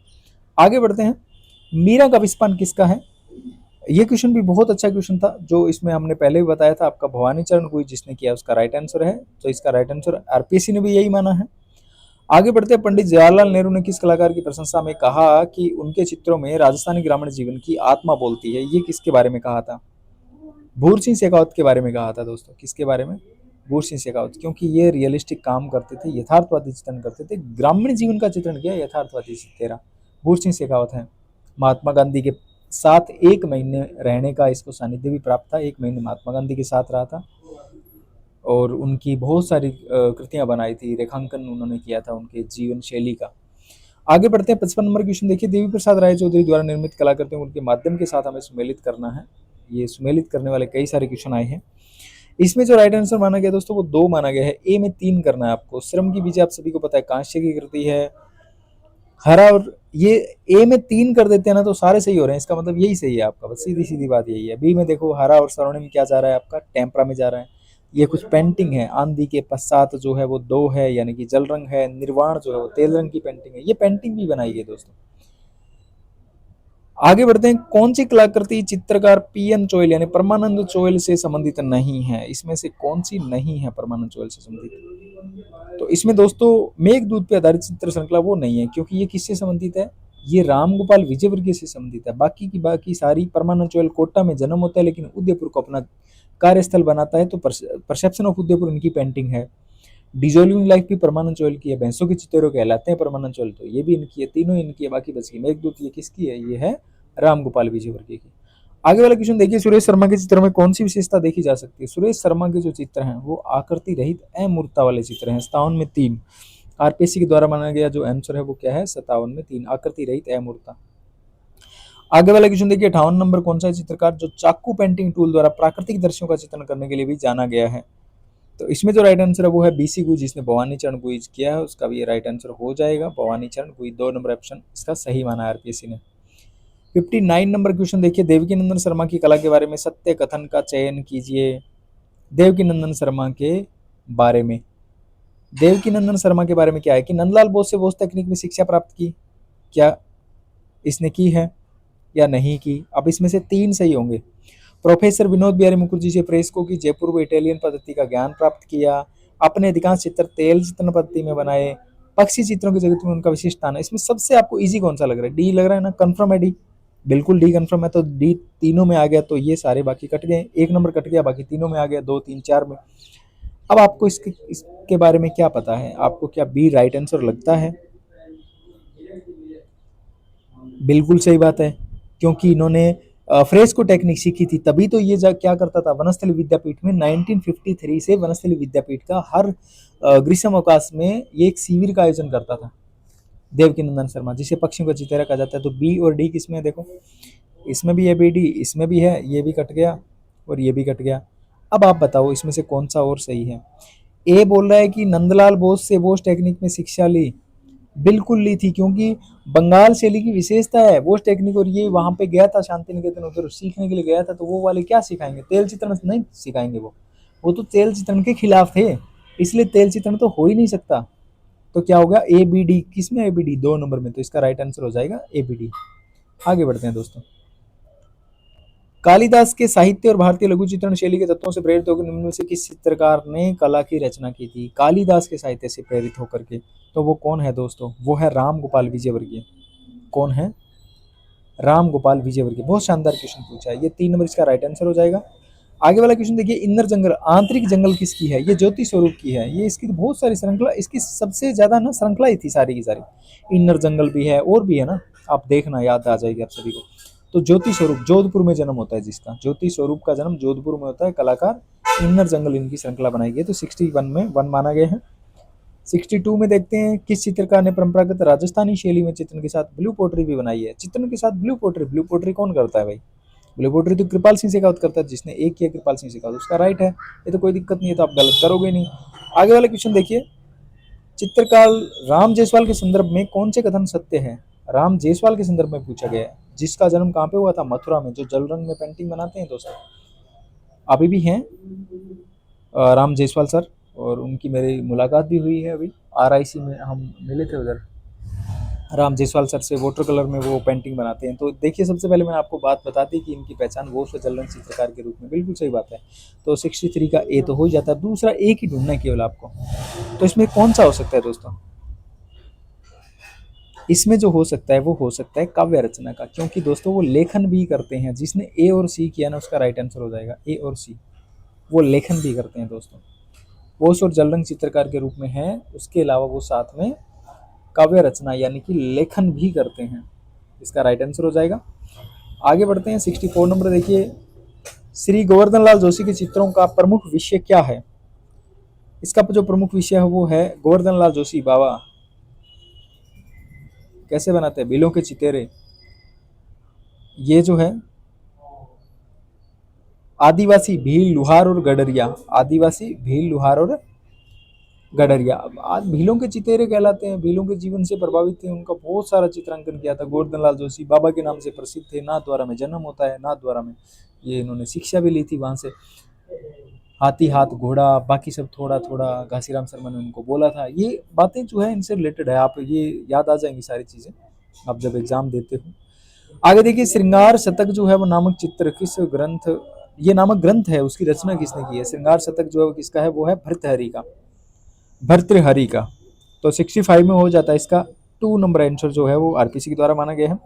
आगे बढ़ते हैं, मीरा का विस्पान किसका है? ये क्वेश्चन भी बहुत अच्छा क्वेश्चन था, जो इसमें हमने पहले भी बताया था आपका भवानी चरण गुई जिसने किया उसका राइट आंसर है। तो इसका राइट आंसर आरपीएससी ने भी यही माना है। आगे बढ़ते हैं, पंडित जवाहरलाल नेहरू ने किस कलाकार की प्रशंसा में कहा कि उनके चित्रों में राजस्थानी ग्रामीण जीवन की आत्मा बोलती है? ये किसके बारे में कहा था? भूर सिंह शेखावत के बारे में कहा था दोस्तों। किसके बारे में? भूर सिंह शेखावत, क्योंकि ये रियलिस्टिक काम करते थे, यथार्थवादी चित्रण करते थे, ग्रामीण जीवन का चित्रण किया यथार्थवादी तेरा भूर सिंह शेखावत है। महात्मा गांधी के साथ 1 महीने रहने का इसको सानिध्य भी प्राप्त था, 1 महीने महात्मा गांधी के साथ रहा था और उनकी बहुत सारी कृतियां बनाई थी, रेखांकन उन्होंने किया था उनके जीवन शैली का। आगे बढ़ते हैं, 55 नंबर क्वेश्चन देखिए, देवी प्रसाद राय चौधरी द्वारा निर्मित कलाकृतियों उनके माध्यम के साथ हमें सुमेलित करना है। ये सुमेलित करने वाले कई सारे क्वेश्चन आए हैं। इसमें जो राइट आंसर माना गया दोस्तों वो 2 माना गया है, ए में 3 करना है आपको। श्रम की बीज आप सभी को पता है कांस्य की कृति है, हरा, और ये ए में 3 कर देते हैं ना तो सारे सही हो रहे हैं, इसका मतलब यही सही है आपका, बस सीधी सीधी बात यही है। बी में देखो हरा और स्वर्णिम क्या जा रहा है आपका, टेम्परा में जा रहा है। ये कुछ पेंटिंग है, आंधी के पश्चात जो है वो 2 है यानी कि जल रंग है, निर्वाण जो है वो तेल रंग की पेंटिंग है, ये पेंटिंग भी बनाई है दोस्तों। आगे बढ़ते हैं, कौन सी कलाकृति चित्रकार पीएन चोइल यानी परमानंद चोइल से संबंधित नहीं है? इसमें से कौन सी नहीं है परमानंद चोइल से संबंधित? तो इसमें दोस्तों मेघदूत पे आधारित चित्र श्रृंखला वो नहीं है, क्योंकि ये किससे संबंधित है? ये राम गोपाल विजयवर्गीय से संबंधित है। बाकी सारी परमानंद चोइल कोटा में जन्म होता है लेकिन उदयपुर को अपना कार्यस्थल बनाता है, तो परसेप्शन ऑफ उदयपुर इनकी पेंटिंग है। डिजोल्विंग लाइफ भी परमानंद चोइल की है, भैंसों के चित्रों कहलाते हैं परमानंद चोइल, तो ये भी इनकी है, तीनों इनकी है। बाकी बच गई मेघदूत, ये किसकी है? ये है राम गोपाल विजयवर्गीय की। आगे वाला क्वेश्चन देखिए, सुरेश शर्मा के चित्र में कौन सी विशेषता देखी जा सकती है? सुरेश शर्मा के जो चित्र हैं वो आकृति रहित अमूर्तता वाले चित्र हैं। 57 में 3 आरपीएससी के द्वारा माना गया जो आंसर है वो क्या है? 57 में 3 आकृति रहित अमूर्तता। आगे वाला क्वेश्चन देखिए, 58 नंबर, कौन सा चित्रकार जो चाकू पेंटिंग टूल द्वारा प्राकृतिक दृश्यों का चित्रण करने के लिए भी जाना गया है? तो इसमें जो राइट आंसर है वो है बीसी गुई, जिसने भवानी चरण गुई किया है, उसका भी ये राइट आंसर हो जाएगा। भवानी चरण गुई 2 नंबर ऑप्शन इसका सही माना है आरपीएससी ने। 59 नंबर क्वेश्चन देखिए, देवकीनंदन शर्मा की कला के बारे में सत्य कथन का चयन कीजिए। देवकीनंदन शर्मा के बारे में, देवकीनंदन शर्मा के बारे में क्या है कि नंदलाल बोस से बोस तकनीक में शिक्षा प्राप्त की, क्या इसने की है या नहीं की? अब इसमें से 3 सही होंगे। प्रोफेसर विनोद बिहारी मुखर्जी से फ्रेस्को की जयपुर व इटालियन पद्धति का ज्ञान प्राप्त किया, अपने अधिकांश चित्र तेल चित्रण पद्धति में बनाए, पक्षी चित्रों की जगत में उनका विशिष्ट स्थान है। इसमें सबसे आपको इजी कौन सा लग रहा है? डी लग रहा है ना, कंफर्म है डी। बिल्कुल डी कंफर्म है, तो डी तीनों में आ गया, तो ये सारे बाकी कट गए, एक नंबर कट गया, बाकी तीनों में आ गया, 2 3 4 में। अब आपको इसके बारे में क्या पता है, आपको क्या बी राइट आंसर लगता है? बिल्कुल सही बात है, क्योंकि इन्होंने फ्रेस्को टेक्निक सीखी थी, तभी तो ये क्या करता था वनस्थली विद्यापीठ में 1953 से वनस्थली विद्यापीठ का हर ग्रीष्म अवकाश में ये एक शिविर का आयोजन करता था, देवकीनंदन शर्मा, जिसे पक्षियों का चितेरा कहा जाता है। तो बी और डी किसमें है देखो, इसमें भी है बी डी, इसमें भी है, ये भी कट गया और ये भी कट गया। अब आप बताओ इसमें से कौन सा और सही है? ए बोल रहा है कि नंदलाल बोस से बोस टेक्निक में शिक्षा ली, बिल्कुल ली थी, क्योंकि बंगाल शैली की विशेषता है बोस टेक्निक, और ये वहां पे गया था शांति निकेतन उधर सीखने के लिए गया था, तो वो वाले क्या सिखाएंगे, तेल चित्रण नहीं सिखाएंगे, वो तो तेल चित्रण के खिलाफ थे, इसलिए तेल चित्रण तो हो ही नहीं सकता। तो क्या होगा, ए बी डी, किसमें ए बी डी, 2 नंबर में, तो इसका राइट आंसर हो जाएगा ए बी डी। आगे बढ़ते हैं दोस्तों। कालिदास के साहित्य और भारतीय लघु चित्रण शैली के तत्वों से प्रेरित होकर निम्न में से किस चित्रकार ने कला की रचना की थी? कालिदास के साहित्य से प्रेरित होकर के, तो वो कौन है दोस्तों? वो है राम गोपाल विजयवर्गीय। कौन है? राम गोपाल विजयवर्गीय। बहुत शानदार क्वेश्चन पूछा है, ये 3 नंबर इसका राइट आंसर हो जाएगा। आगे वाला क्वेश्चन देखिए, इनर जंगल, आंतरिक जंगल किसकी है? ये ज्योति स्वरूप की है। ये इसकी तो बहुत सारी श्रृंखला, इसकी सबसे ज्यादा ना श्रृंखला ही थी सारी की सारी। इनर जंगल भी है और भी है ना, आप देखना याद आ जाएगी आप सभी को। तो ज्योति स्वरूप जोधपुर में जन्म होता है जिसका, ज्योति स्वरूप का जन्म जोधपुर में होता है, कलाकार। इनर जंगल इनकी श्रृंखला बनाई गई, तो 61 में 1 माना गया है। 62 में देखते हैं, किस चित्रकार ने परंपरागत राजस्थानी शैली में चित्रण के साथ ब्लू पोट्री भी बनाई है? चित्रण के साथ ब्लू पोट्री, ब्लू पोट्री कौन करता है भाई? ब्लू पोट्री तो कृपाल सिंह शेखावत करता है, जिसने एक किया कृपाल सिंह शेखावत, उसका राइट है, ये तो कोई दिक्कत नहीं है, तो आप गलत करोगे नहीं। आगे वाला क्वेश्चन देखिए, चित्रकार राम जायसवाल के संदर्भ में कौन से कथन सत्य है? राम जायसवाल के संदर्भ में पूछा गया है, जिसका जन्म कहाँ पे हुआ था? मथुरा में, जो जल रंग में पेंटिंग बनाते हैं दोस्तों, अभी भी हैं राम जायसवाल सर, और उनकी मेरी मुलाकात भी हुई है, अभी RIC में हम मिले थे उधर। राम जायसवाल सर से वाटर कलर में वो पेंटिंग बनाते हैं। तो देखिए, सबसे पहले मैंने आपको बात बता दी कि इनकी पहचान वो जल रंग चित्रकार के रूप में, बिल्कुल सही बात है। तो 63 का ए तो हो ही जाता है, दूसरा एक ही ढूंढना है केवल आपको। तो इसमें कौन सा हो सकता है दोस्तों? इसमें जो हो सकता है वो हो सकता है काव्य रचना का, क्योंकि दोस्तों वो लेखन भी करते हैं। जिसने ए और सी किया ना, उसका राइट आंसर हो जाएगा ए और सी, वो लेखन भी करते हैं दोस्तों। बोस और जल रंग चित्रकार के रूप में है, उसके अलावा वो साथ में काव्य रचना यानी कि लेखन भी करते हैं, इसका राइट आंसर हो जाएगा। आगे बढ़ते हैं, 64 नंबर देखिए, श्री गोवर्धन लाल जोशी के चित्रों का प्रमुख विषय क्या है? इसका जो प्रमुख विषय है वो है गोवर्धन लाल जोशी बाबा कैसे बनाते हैं भीलों के चितेरे। ये जो है आदिवासी भील, लुहार और गडरिया, आदिवासी भील, लुहार और गडरिया। आज भीलों के चितेरे कहलाते हैं, भीलों के जीवन से प्रभावित थे, उनका बहुत सारा चित्रांकन किया था। गोवर्धन लाल जोशी बाबा के नाम से प्रसिद्ध थे, नाथद्वारा में जन्म होता है, नाथद्वारा में ये इन्होंने शिक्षा भी ली थी वहां से। हाथी हाथ घोड़ा, बाकी सब थोड़ा थोड़ा घासीराम शर्मा ने उनको बोला था। ये बातें जो है इनसे रिलेटेड है, आप ये याद आ जाएंगी सारी चीजें आप जब एग्जाम देते हो। आगे देखिए, श्रृंगार शतक जो है वो नामक चित्र किस ग्रंथ, ये नामक ग्रंथ है, उसकी रचना किसने की है? श्रृंगार शतक जो है किसका है? वो है भर्तृहरि का, भर्तृहरि का। तो 65 में हो जाता है इसका 2 नंबर आंसर जो है वो RPC के द्वारा माना गया है।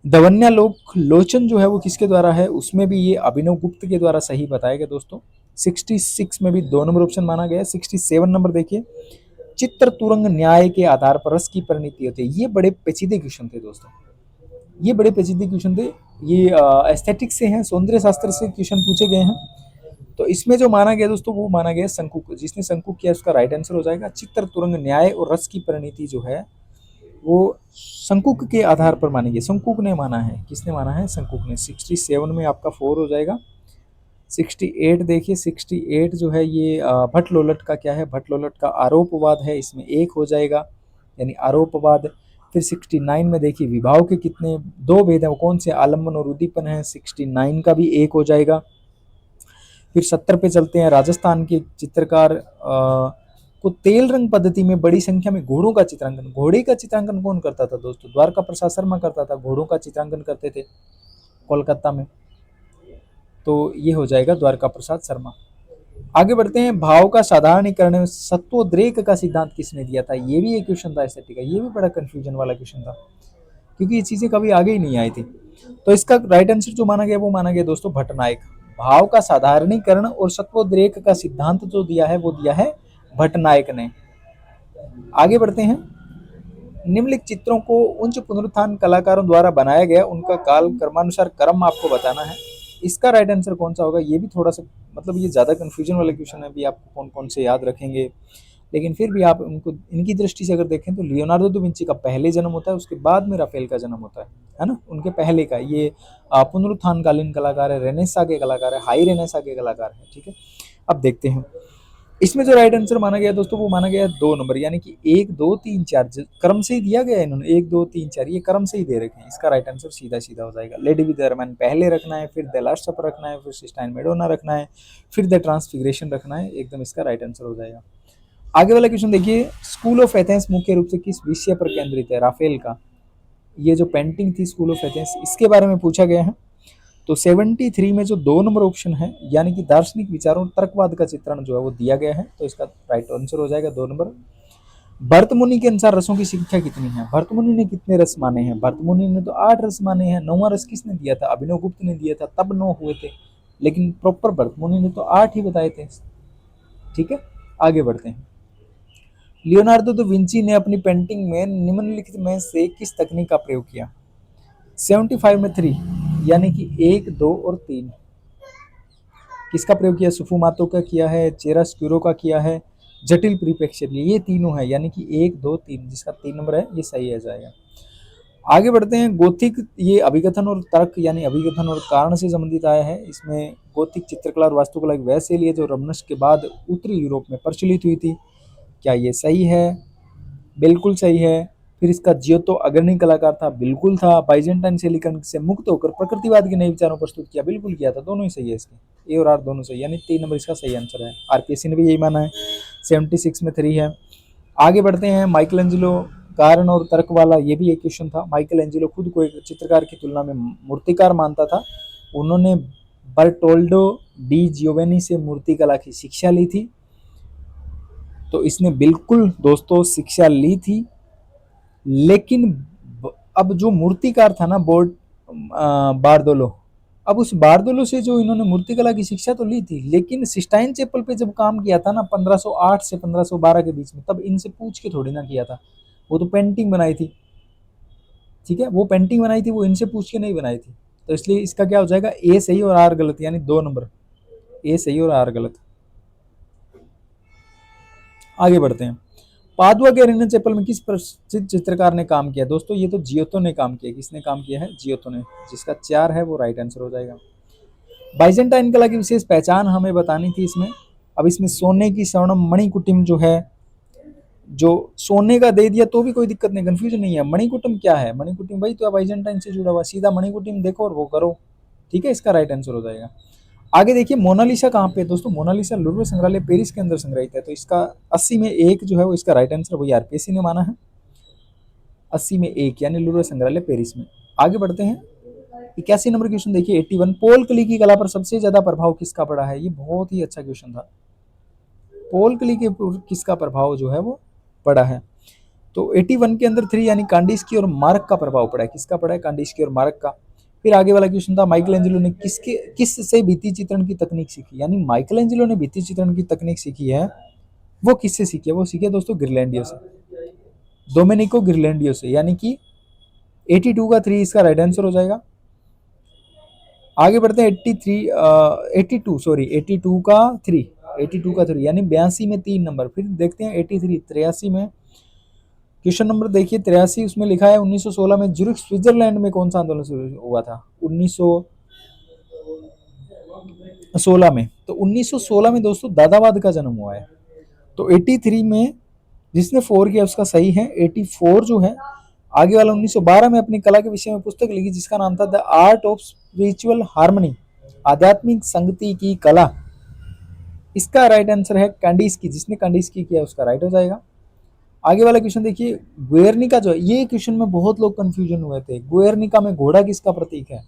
दवन्या लोक लोचन जो है वो किसके द्वारा है? उसमें भी ये अभिनव गुप्त के द्वारा सही बताया गया दोस्तों। 66 में भी 2 नंबर ऑप्शन माना गया है। 67 नंबर देखिए, चित्र तुरंग न्याय के आधार पर रस की परिणति होती है। ये बड़े पेचीदे क्वेश्चन थे दोस्तों, ये बड़े पेचीदे क्वेश्चन थे, ये एस्थेटिक्स से हैं, सौंदर्य शास्त्र से क्वेश्चन पूछे गए हैं। तो इसमें जो माना गया दोस्तों वो माना गया शंकुक, जिसने शंकुक किया उसका राइट आंसर हो जाएगा। चित्र तुरंग न्याय और रस की परिणति जो है वो शंकुक के आधार पर मानी गई, शंकुक ने माना है। किसने माना है? शंकुक ने। 67 में आपका 4 हो जाएगा। 68 देखिए, 68 जो है ये भट्ट लोलट का क्या है? भट्ट लोलट का आरोपवाद है, इसमें 1 हो जाएगा, यानी आरोपवाद। फिर 69 में देखिए, विभाव के कितने 2 भेद हैं, वो कौन से? आलम्बन और उद्दीपन है, 69 का भी 1 हो जाएगा। फिर 70 पे चलते हैं, राजस्थान के चित्रकार को तेल रंग पद्धति में बड़ी संख्या में घोड़ों का चित्रांकन, घोड़े का चित्रांकन कौन करता था दोस्तों? द्वारका प्रसाद शर्मा करता था, घोड़ों का चित्रांकन करते थे कोलकाता में। तो ये हो जाएगा द्वारका प्रसाद शर्मा। आगे बढ़ते हैं, भाव का साधारणीकरण सत्वोद्रेक का सिद्धांत किसने दिया था? ये भी एक क्वेश्चन था एस्थेटिक का, ये भी बड़ा कंफ्यूजन वाला क्वेश्चन था। क्योंकि ये चीजें कभी आगे ही नहीं आई थी। तो इसका राइट आंसर जो माना गया वो माना गया दोस्तों भट्टनायक। भाव का साधारणीकरण और सत्वोद्रेक का सिद्धांत जो दिया है वो दिया है भट्टनायक ने। आगे बढ़ते हैं। निम्नलिखित चित्रों को उच्च पुनरुत्थान कलाकारों द्वारा बनाया गया उनका काल क्रमानुसार क्रम आपको बताना है। इसका राइट आंसर कौन सा होगा, ये भी थोड़ा सा मतलब ये ज्यादा कंफ्यूजन वाला क्वेश्चन है, भी आपको कौन कौन से याद रखेंगे, लेकिन फिर भी आप उनको इनकी दृष्टि से अगर देखें तो लियोनार्डो दा विंची का पहले जन्म होता है, उसके बाद में राफेल का जन्म होता है ना, उनके पहले का। ये पुनरुत्थान कालीन कलाकार है, रेनेसा के कलाकार है, हाई रेनेसा के कलाकार है। ठीक है, अब देखते हैं इसमें जो राइट आंसर माना गया दोस्तों वो माना गया 2 नंबर, यानी कि 1 2 3 4 क्रम से ही दिया गया है इन्होंने, 1 2 3 4 ये क्रम से ही दे रखे हैं। इसका राइट आंसर सीधा सीधा हो जाएगा। लेडी विद मैन पहले रखना है, फिर द लास्ट सपर रखना है, फिर सिस्टाइन मेडोना रखना है, फिर द ट्रांसफिग्रेशन रखना है, एकदम इसका राइट आंसर हो जाएगा। आगे वाला क्वेश्चन देखिए, स्कूल ऑफ एथेंस मुख्य रूप से किस विषय पर केंद्रित है? राफेल का ये जो पेंटिंग थी स्कूल ऑफ एथेंस, इसके बारे में पूछा गया है। तो 73 में जो 2 नंबर ऑप्शन है, यानी कि दार्शनिक विचारों तर्कवाद का चित्रण जो है वो दिया गया है, तो इसका राइट आंसर हो जाएगा 2 नंबर। भरतमुनि के अनुसार रसों की संख्या कितनी है? भरतमुनि ने कितने रस माने हैं? भरतमुनि ने तो 8 रस माने हैं। 9वां रस किसने दिया था? अभिनव गुप्त ने दिया था, तब 9 हुए थे, लेकिन प्रॉपर भरतमुनि ने तो 8 ही बताए थे। ठीक है, आगे बढ़ते हैं। लियोनार्डो दा विंची ने अपनी पेंटिंग में निम्नलिखित में से किस तकनीक का प्रयोग किया? 75 में 3 यानी कि 1 2 और 3 किसका प्रयोग किया? सुफुमातो का किया है, चिरास्क्यूरो का किया है, जटिल परिप्रेक्ष्य, ये तीनों है, यानी कि 1 2 3 जिसका 3 नंबर है ये सही आ जाएगा। आगे बढ़ते हैं। गोथिक ये अभिकथन और तर्क यानी अभिकथन और कारण से संबंधित आया है। इसमें गोथिक चित्रकला और वास्तुकला की वह शैली है जो रोमनस के बाद उत्तरी यूरोप में प्रचलित हुई थी। क्या ये सही है? बिल्कुल सही है। फिर इसका जियोतो अग्रणी कलाकार था, बिल्कुल था। बाइजेंटाइन शैलीकरण से मुक्त होकर प्रकृतिवाद के नए विचारों प्रस्तुत किया, बिल्कुल किया था। दोनों ही सही है इसके, ए और आर दोनों सही, यानी 3 नंबर इसका सही आंसर है। आरपीएससी ने भी यही माना है। 76 में 3 है। आगे बढ़ते हैं। माइकल एंजेलो कारण और तर्क वाला ये भी एक क्वेश्चन था। माइकल एंजेलो खुद को एक चित्रकार की तुलना में मूर्तिकार मानता था। उन्होंने बर्टोल्डो डी जियोवेनी से मूर्ति कला की शिक्षा ली थी। तो इसने बिल्कुल दोस्तों शिक्षा ली थी, लेकिन अब जो मूर्तिकार था ना बारदोलो, अब उस बारदोलो से जो इन्होंने मूर्तिकला की शिक्षा तो ली थी, लेकिन सिस्टाइन चैपल पे जब काम किया था ना 1508 से 1512 के बीच में, तब इनसे पूछ के थोड़ी ना किया था। वो तो पेंटिंग बनाई थी, ठीक है, वो पेंटिंग बनाई थी, वो इनसे पूछ के नहीं बनाई थी। तो इसलिए इसका क्या हो जाएगा? ए सही और आर गलत, यानी 2 नंबर, ए सही और आर गलत। आगे बढ़ते हैं। पादुआ के अरेना चैपल में किस प्रसिद्ध चित्रकार ने काम किया? दोस्तों ये तो जियोतो ने काम किया। किसने काम किया है? जियोतो ने, जिसका 4 है वो राइट आंसर हो जाएगा। बाइजेंटाइन कला की विशेष पहचान हमें बतानी थी इसमें। अब इसमें सोने की स्वर्णम मणिकुटिम जो है, जो सोने का दे दिया तो भी कोई दिक्कत नहीं, कंफ्यूजन नहीं है। मणिकुटिम क्या है? मणिकुटिम भाई तो बाइजेंटाइन से जुड़ा हुआ, सीधा मणिकुटिम देखो और वो करो। ठीक है, इसका राइट आंसर हो जाएगा। आगे देखिए, मोनालिसा कहाँ पे? दोस्तों मोनालिसा लुर्वे संग्रहालय पेरिस के अंदर संग्रहित है। तो इसका 80 में 1 जो है वो इसका राइट आंसर, वही आरपीएससी ने माना है। 80 में 1 यानी लुर्वे संग्रहालय पेरिस में। आगे बढ़ते हैं। 81 नंबर क्वेश्चन देखिए, 81, पोल क्ली की कला पर सबसे ज्यादा प्रभाव किसका पड़ा है? ये बहुत ही अच्छा क्वेश्चन था। पोल क्ली के किसका प्रभाव जो है वो पड़ा है? तो 81 के अंदर 3 यानी कांडिस्की और मार्क का प्रभाव पड़ा है। किसका पड़ा है? कांडिस्की और मार्क का। फिर आगे वाला क्वेश्चन था, माइकल एंजेलो ने किस से भित्ति चित्रण की तकनीक सीखी? यानी माइकल एंजेलो ने भित्ति चित्रण की तकनीक सीखी है, वो किससे सीखी है? वो सीखी है दोस्तों गिरलैंडियो से, डोमेनिको गिरलैंडियो से, यानी कि 82 का 3 इसका राइट आंसर हो जाएगा। आगे बढ़ते हैं। 82 का 3 यानी 82 में 3 नंबर। फिर देखते हैं 83 में क्वेश्चन नंबर देखिए 83, उसमें लिखा है 1916 में ज्यूरिख स्विट्जरलैंड में कौन सा आंदोलन शुरू हुआ था? 1916 में। तो 1916 में दोस्तों दादावाद का जन्म हुआ है। तो 83 में जिसने 4 किया उसका सही है। 84 जो है आगे वाला 1912 में अपनी कला के विषय में पुस्तक लिखी जिसका नाम था the art of spiritual harmony, आध्यात्मिक संगति की कला। इसका राइट आंसर है कैंडिस्की, जिसने कैंडिस्की किया उसका राइट हो जाएगा। आगे वाला क्वेश्चन देखिए, गुएर्निका जो है, ये क्वेश्चन में बहुत लोग कंफ्यूजन हुए थे। गुएर्निका में घोड़ा किसका प्रतीक है?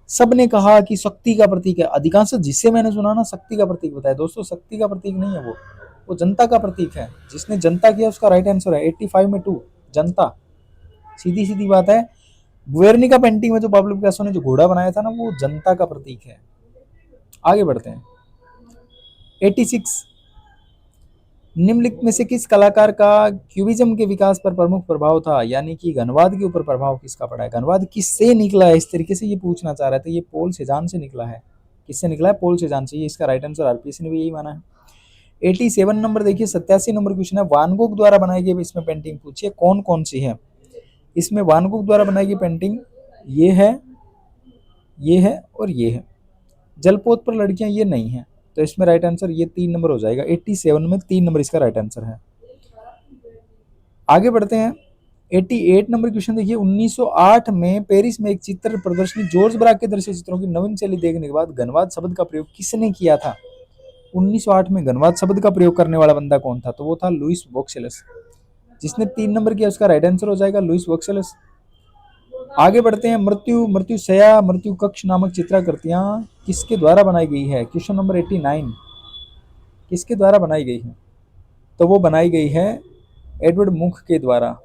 सबने कहा कि शक्ति का प्रतीक है। अधिकांश जिससे मैंने सुना ना शक्ति का प्रतीक बताया। दोस्तों शक्ति का प्रतीक नहीं है, वो जनता का प्रतीक है। जिसने जनता किया उसका राइट आंसर है 85 में 2 जनता, सीधी सीधी बात है। गुएर्निका पेंटिंग में जो पाब्लो पिकासो ने जो घोड़ा बनाया था ना, वो जनता का प्रतीक है। आगे बढ़ते हैं। 86 निम्नलिखित में से किस कलाकार का क्यूबिज्म के विकास पर प्रमुख प्रभाव था, यानी कि घनवाद के ऊपर प्रभाव किसका पड़ा है। घनवाद किससे निकला है, इस तरीके से ये पूछना चाह रहे थे। ये पॉल सेजान से निकला है। किससे निकला है? पॉल सेजान से। ये इसका राइट आंसर, आरपीएससी ने भी यही माना है। 87 नंबर देखिए, 87 नंबर क्वेश्चन है। वान गोग द्वारा बनाई गई इसमें पेंटिंग पूछिए कौन कौन सी है। इसमें वान गोग द्वारा बनाई गई पेंटिंग ये है, ये है और ये है। जलपोत पर लड़कियां ये नहीं है, तो इसमें राइट आंसर ये 3 नंबर हो जाएगा। 87 में 3 नंबर इसका राइट आंसर है। आगे बढ़ते हैं। 88 नंबर क्वेश्चन देखिए, 1908 में पेरिस में एक चित्र प्रदर्शनी जॉर्ज ब्राक के दृश्य चित्रों की नवीन शैली देखने के बाद घनवाद शब्द का प्रयोग किसने किया था। 1908 में घनवाद शब्द का प्रयोग करने वाला बंदा कौन था, तो वो था लुइस वोक्सेलस। जिसने 3 नंबर किया उसका राइट आंसर हो जाएगा लुइस वोक्सेलस। आगे बढ़ते हैं। मृत्युशैया मृत्यु कक्ष नामक चित्राकृतियां किसके द्वारा बनाई गई है। क्वेश्चन नंबर 89 किसके द्वारा बनाई गई है, तो वो बनाई गई है एडवर्ड मुख के द्वारा।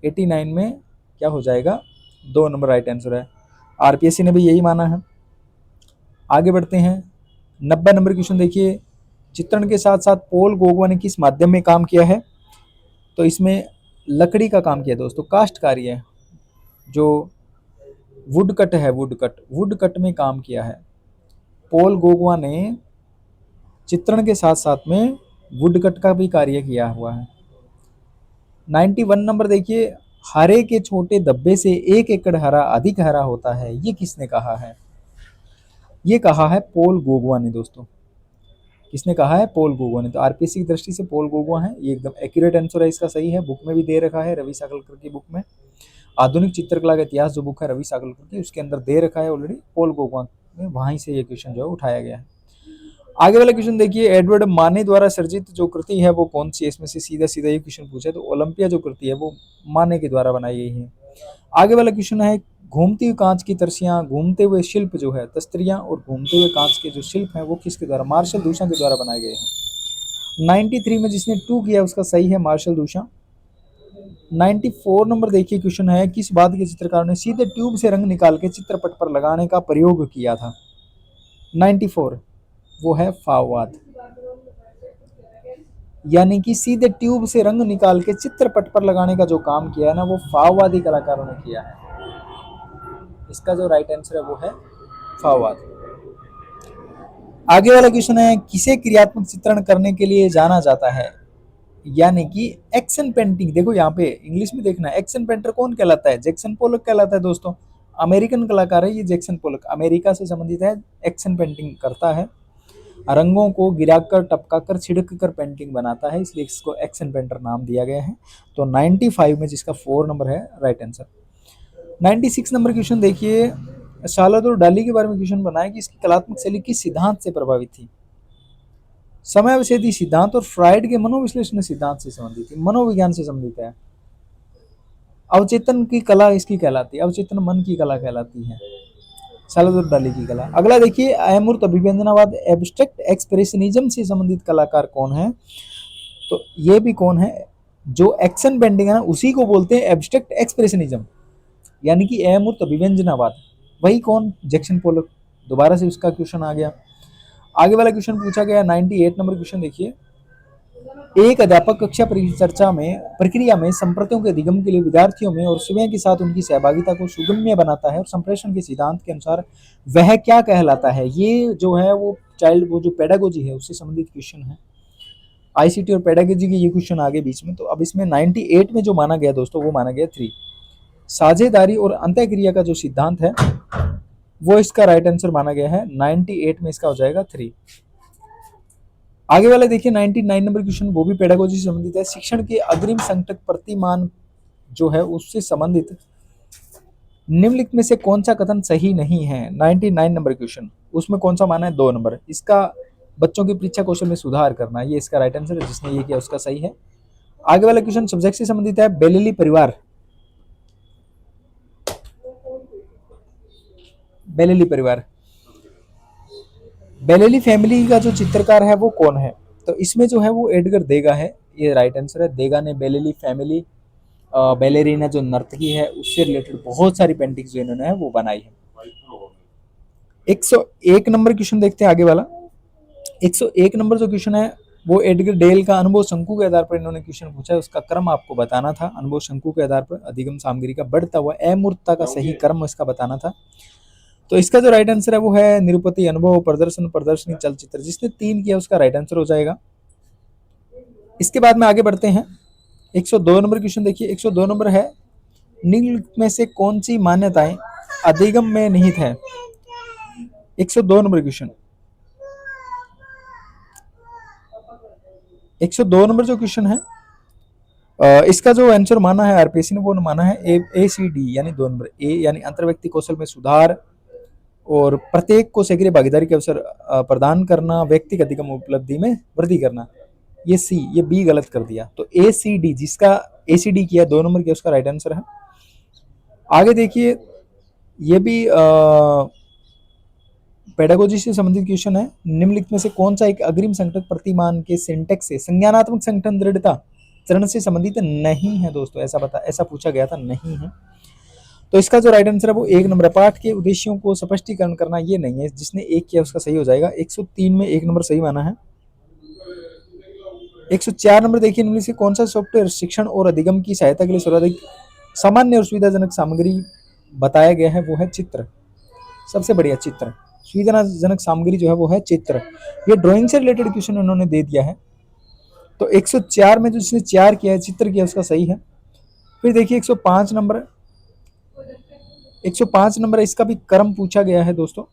89 में क्या हो जाएगा, 2 नंबर राइट आंसर है। आरपीएससी ने भी यही माना है। आगे बढ़ते हैं। 90 नंबर क्वेश्चन देखिए, चित्रण के साथ साथ पॉल गोगवा ने किस माध्यम में काम किया है, तो इसमें लकड़ी का काम किया दोस्तों, कास्ट कार्य जो वुडकट है, वुडकट में काम किया है। पॉल गोगवा ने चित्रण के साथ साथ में वुडकट का भी कार्य किया हुआ है। 91 नंबर देखिए, हरे के छोटे धब्बे से 1 एकड़ हरा अधिक हरा होता है, ये किसने कहा है। ये कहा है पॉल गोगवा ने दोस्तों। किसने कहा है? पॉल गोगवा ने। तो आरपीएससी की दृष्टि से पॉल गोगवा है, ये एकदम एक्यूरेट आंसर है, इसका सही है। बुक में भी दे रखा है, रवि सागलकर की बुक में आधुनिक चित्रकला का इतिहास जो बुक है रवि सागलकर की, उसके अंदर दे रखा है ऑलरेडी पॉल गोगवा में, वहीं से ये क्वेश्चन जो है उठाया गया है। आगे वाला क्वेश्चन देखिए, एडवर्ड माने द्वारा सर्जित जो कृति है वो कौन सी है। इसमें से सीधा सीधा ये क्वेश्चन पूछा है, तो ओलंपिया जो कृति है वो माने के द्वारा बनाई गई है। आगे वाला क्वेश्चन है, घूमती हुई कांच की तरसियां, घूमते हुए शिल्प जो है तस्तरियां और घूमते हुए कांच के जो शिल्प हैं वो किसके द्वारा, मार्शल दूषा के द्वारा बनाए गए हैं। 93 में जिसने 2 किया उसका सही है मार्शल दूषा। 94 नंबर देखिए क्वेश्चन है, किस बात के चित्रकार ने सीधे ट्यूब से रंग निकाल के चित्रपट पर लगाने का प्रयोग किया था। 94 वो है फाववाद, यानी कि सीधे ट्यूब से रंग निकाल के चित्रपट पर लगाने का जो काम किया है ना, वो फाववादी कलाकारों ने किया है। इसका जो राइट आंसर है वो है फाववाद। आगे वाला क्वेश्चन है, किसे क्रियात्मक चित्रण करने के लिए जाना जाता है, यानी कि एक्शन पेंटिंग। देखो यहाँ पे इंग्लिश में देखना है, एक्शन पेंटर कौन कहलाता है, जैक्सन पोलक कहलाता है दोस्तों। अमेरिकन कलाकार है ये जैक्सन पोलक, अमेरिका से संबंधित है, एक्शन पेंटिंग करता है, रंगों को गिराकर टपकाकर छिड़क कर पेंटिंग बनाता है, इसलिए इसको एक्शन पेंटर नाम दिया गया है। तो 95 में जिसका 4 नंबर है राइट आंसर। 96 नंबर क्वेश्चन देखिए, सालादोर डाली के बारे में क्वेश्चन बनाया कि इसकी कलात्मक शैली किस सिद्धांत से प्रभावित थी। समयावच्छेदी सिद्धांत और फ्राइड के मनोविश्लेषण सिद्धांत से संबंधित है, मनोविज्ञान से संबंधित है। अवचेतन की कला इसकी कहलाती है, अवचेतन मन की कला कहलाती है सालादोर डाली की कला। अगला देखिए, अमूर्त अभिव्यंजनावाद एब्स्ट्रैक्ट एक्सप्रेशनिज्म से संबंधित कलाकार कौन है, तो ये भी कौन है, जो एक्शन पेंटिंग है ना उसी को बोलते हैं एब्स्ट्रैक्ट एक्सप्रेशनिज्म, यानी कि अमूर्त अभिव्यंजनावाद। वही कौन, जैक्सन पोलक। दोबारा से उसका क्वेश्चन आ गया। आगे वाला क्वेश्चन पूछा गया 98 नंबर क्वेश्चन देखिए, एक अध्यापक कक्षा परिचर्चा में प्रक्रिया में संप्रतियों के अधिगम के लिए विद्यार्थियों में और स्वयं के साथ उनकी सहभागिता को सुगम्य बनाता है और संप्रेषण के सिद्धांत के अनुसार वह क्या कहलाता है। ये जो है वो चाइल्ड, वो जो पेडागोजी है उससे संबंधित क्वेश्चन है। आईसीटी और पेडागोजी के ये क्वेश्चन आगे बीच में, तो अब इसमें 98 में जो माना गया दोस्तों वो माना गया 3, साझेदारी और अंतःक्रिया का जो सिद्धांत है वो इसका राइट आंसर माना गया है। 98 में इसका हो जाएगा 3। आगे वाले देखिए 99 नंबर क्वेश्चन, वो भी पेडागोजी से संबंधित है। शिक्षण के अग्रिम संकट प्रतिमान जो है उससे संबंधित निम्नलिखित में से कौन सा कथन सही नहीं है। 99 नंबर क्वेश्चन, उसमें कौन सा माना है 2 नंबर, इसका बच्चों की परीक्षा कौशल में सुधार करना, ये इसका राइट आंसर है। जिसने ये किया उसका सही है। आगे वाला क्वेश्चन सब्जेक्ट से संबंधित है, बेलेली परिवार, बेलेली परिवार, बेलेली फैमिली का जो चित्रकार है वो कौन है, तो इसमें जो है वो एडगर देगा है, ये राइट आंसर है। देगा ने बेलेली फैमिली बैलेरिना जो नर्तकी है उससे रिलेटेड बहुत सारी पेंटिंग्स जो इन्होंने है वो बनाई है। 101 नंबर क्वेश्चन देखते हैं आगे वाला। 101 नंबर जो क्वेश्चन है वो एडगर डेल का अनुभव शंकु के आधार पर इन्होंने क्वेश्चन पूछा है, उसका क्रम आपको बताना था। अनुभव शंकु के आधार पर अधिगम सामग्री का बढ़ता हुआ अमूर्तता का सही क्रम इसका बताना था। तो इसका जो राइट आंसर है वो है निरुपति, अनुभव, प्रदर्शन, प्रदर्शनी, चलचित्र। जिसने 3 किया उसका राइट आंसर हो जाएगा। इसके बाद में आगे बढ़ते हैं। 102 नंबर क्वेश्चन देखिए। 102 नंबर है निम्नलिखित में से कौन सी मान्यताएं अधिगम में निहित है। 102 नंबर क्वेश्चन। 102 नंबर जो क्वेश्चन है इसका जो आंसर माना है आरपीएससी ने वो माना है ACD यानी 2 नंबर ए यानी अंतर्व्यक्ति कौशल में सुधार और प्रत्येक को सक्रिय भागीदारी के अवसर प्रदान करना, व्यक्तिगत अधिगम उपलब्धि में वृद्धि करना। ये सी, ये बी गलत कर दिया। तो ACD, जिसका ACD किया 2 नंबर किया उसका राइट आंसर है। आगे देखिए ये भी पेडागोजी से संबंधित क्वेश्चन है। निम्नलिखित में से कौन सा एक अग्रिम संकटक प्रतिमान के सिंटेक्स से संज्ञानात्मक संगठन दृढ़ता चरण से संबंधित नहीं है दोस्तों, ऐसा पूछा गया था, नहीं है। तो इसका जो राइट आंसर है वो 1 नंबर। पाठ के उद्देश्यों को स्पष्टीकरण करना, ये नहीं है। जिसने 1 किया उसका सही हो जाएगा। 103 में 1 नंबर सही माना है। 104 नंबर देखिए निम्न से कौन सा सॉफ्टवेयर शिक्षण और अधिगम की सहायता के लिए सर्वाधिक सामान्य और सुविधाजनक सामग्री बताया गया है, वो है चित्र। सबसे बढ़िया चित्र, सुविधाजनक सामग्री जो है वो है चित्र। ये ड्राइंग से रिलेटेड क्वेश्चन उन्होंने दे दिया है। तो 104 में जो जिसने 4 किया है, चित्र किया, उसका सही है। फिर देखिए 105 नंबर, 105 नंबर इसका भी क्रम पूछा गया है दोस्तों।